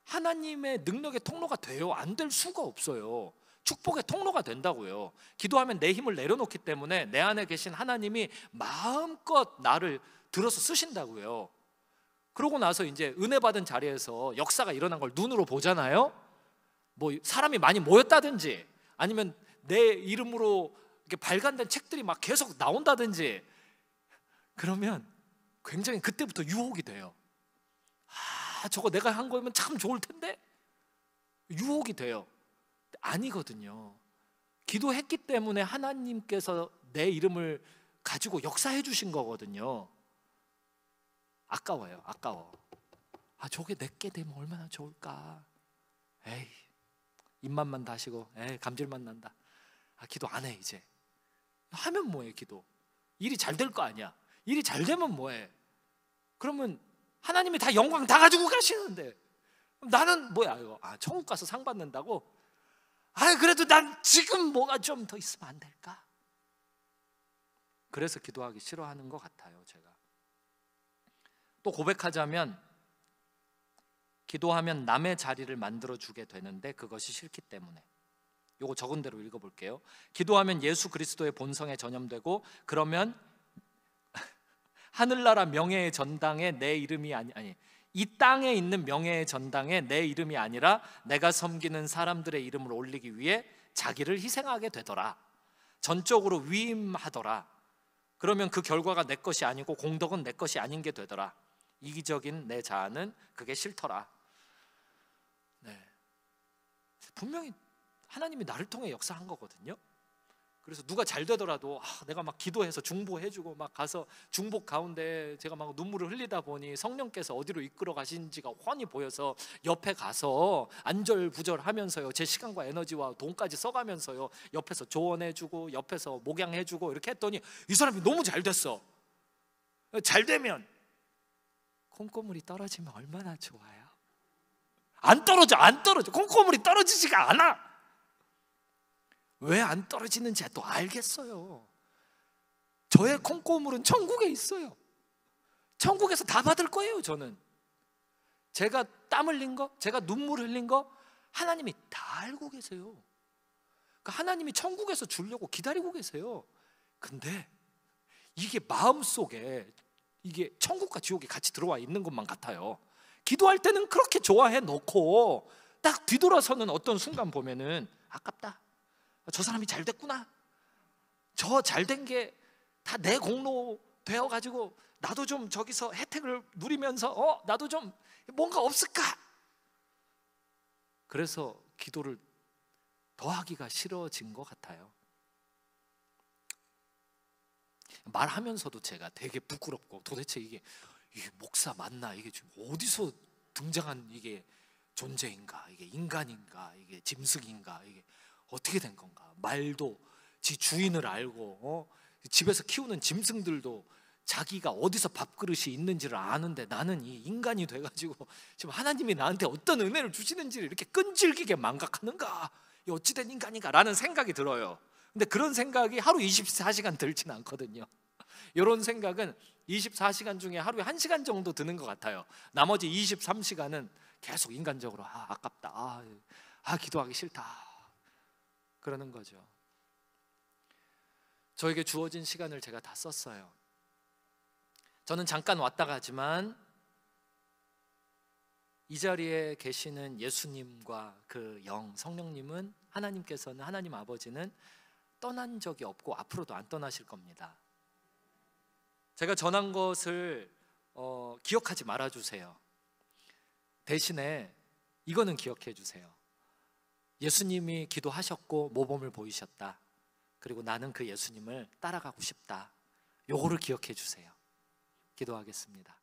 Speaker 1: 하나님의 능력의 통로가 돼요? 안 될 수가 없어요. 축복의 통로가 된다고요. 기도하면 내 힘을 내려놓기 때문에 내 안에 계신 하나님이 마음껏 나를 들어서 쓰신다고요. 그러고 나서 이제 은혜 받은 자리에서 역사가 일어난 걸 눈으로 보잖아요. 뭐 사람이 많이 모였다든지, 아니면 내 이름으로 이렇게 발간된 책들이 막 계속 나온다든지, 그러면 굉장히 그때부터 유혹이 돼요. 저거 내가 한 거면 참 좋을 텐데? 유혹이 돼요. 아니거든요. 기도했기 때문에 하나님께서 내 이름을 가지고 역사해 주신 거거든요. 아까워요. 아까워. 저게 내게 되면 얼마나 좋을까. 에이, 입맛만 다시고 감질만 난다. 기도 안 해 이제. 하면 뭐해 기도. 일이 잘 될 거 아니야. 일이 잘 되면 뭐해. 그러면 하나님이 다 영광 다 가지고 가시는데 나는 뭐야 이거. 천국 가서 상 받는다고? 그래도 난 지금 뭐가 좀 더 있으면 안 될까? 그래서 기도하기 싫어하는 것 같아요. 제가 또 고백하자면 기도하면 남의 자리를 만들어주게 되는데 그것이 싫기 때문에. 요거 적은 대로 읽어볼게요. 기도하면 예수 그리스도의 본성에 전염되고 그러면 하늘나라 명예의 전당에 내 이름이 이 땅에 있는 명예의 전당에 내 이름이 아니라 내가 섬기는 사람들의 이름을 올리기 위해 자기를 희생하게 되더라. 전적으로 위임하더라. 그러면 그 결과가 내 것이 아니고 공덕은 내 것이 아닌 게 되더라. 이기적인 내 자아는 그게 싫더라. 분명히 하나님이 나를 통해 역사한 거거든요. 그래서 누가 잘 되더라도 내가 막 기도해서 중보해주고 막 가서 중복 가운데 제가 막 눈물을 흘리다 보니 성령께서 어디로 이끌어 가신지가 훤히 보여서 옆에 가서 안절부절하면서요, 제 시간과 에너지와 돈까지 써가면서요, 옆에서 조언해주고 옆에서 목양해주고 이렇게 했더니 이 사람이 너무 잘 됐어. 잘 되면 콩고물이 떨어지면 얼마나 좋아요. 안 떨어져. 콩고물이 떨어지지가 않아. 왜 안 떨어지는지 또 알겠어요. 저의 콩고물은 천국에 있어요. 천국에서 다 받을 거예요. 저는 제가 땀 흘린 거, 제가 눈물 흘린 거 하나님이 다 알고 계세요. 그러니까 하나님이 천국에서 주려고 기다리고 계세요. 근데 이게 마음속에 이게 천국과 지옥이 같이 들어와 있는 것만 같아요. 기도할 때는 그렇게 좋아해 놓고 딱 뒤돌아서는 어떤 순간 보면은 아깝다. 저 사람이 잘 됐구나. 저 잘 된 게 다 내 공로 되어가지고 나도 좀 저기서 혜택을 누리면서 나도 좀 뭔가 없을까? 그래서 기도를 더 하기가 싫어진 것 같아요. 말하면서도 제가 되게 부끄럽고 도대체 이게 목사 맞나? 이게 지금 어디서 등장한 이게 존재인가? 이게 인간인가? 이게 짐승인가? 이게 어떻게 된 건가? 말도 지 주인을 알고 집에서 키우는 짐승들도 자기가 어디서 밥그릇이 있는지를 아는데 나는 이 인간이 돼가지고 지금 하나님이 나한테 어떤 은혜를 주시는지를 이렇게 끈질기게 망각하는가? 이 어찌된 인간인가? 라는 생각이 들어요. 근데 그런 생각이 하루 24시간 들지는 않거든요. 이런 생각은 24시간 중에 하루에 1시간 정도 드는 것 같아요. 나머지 23시간은 계속 인간적으로 아깝다, 기도하기 싫다 그러는 거죠. 저에게 주어진 시간을 제가 다 썼어요. 저는 잠깐 왔다 가지만 이 자리에 계시는 예수님과 그 성령님은, 하나님께서는, 하나님 아버지는 떠난 적이 없고 앞으로도 안 떠나실 겁니다. 제가 전한 것을 기억하지 말아주세요. 대신에 이거는 기억해 주세요. 예수님이 기도하셨고 모범을 보이셨다. 그리고 나는 그 예수님을 따라가고 싶다. 요거를 기억해 주세요. 기도하겠습니다.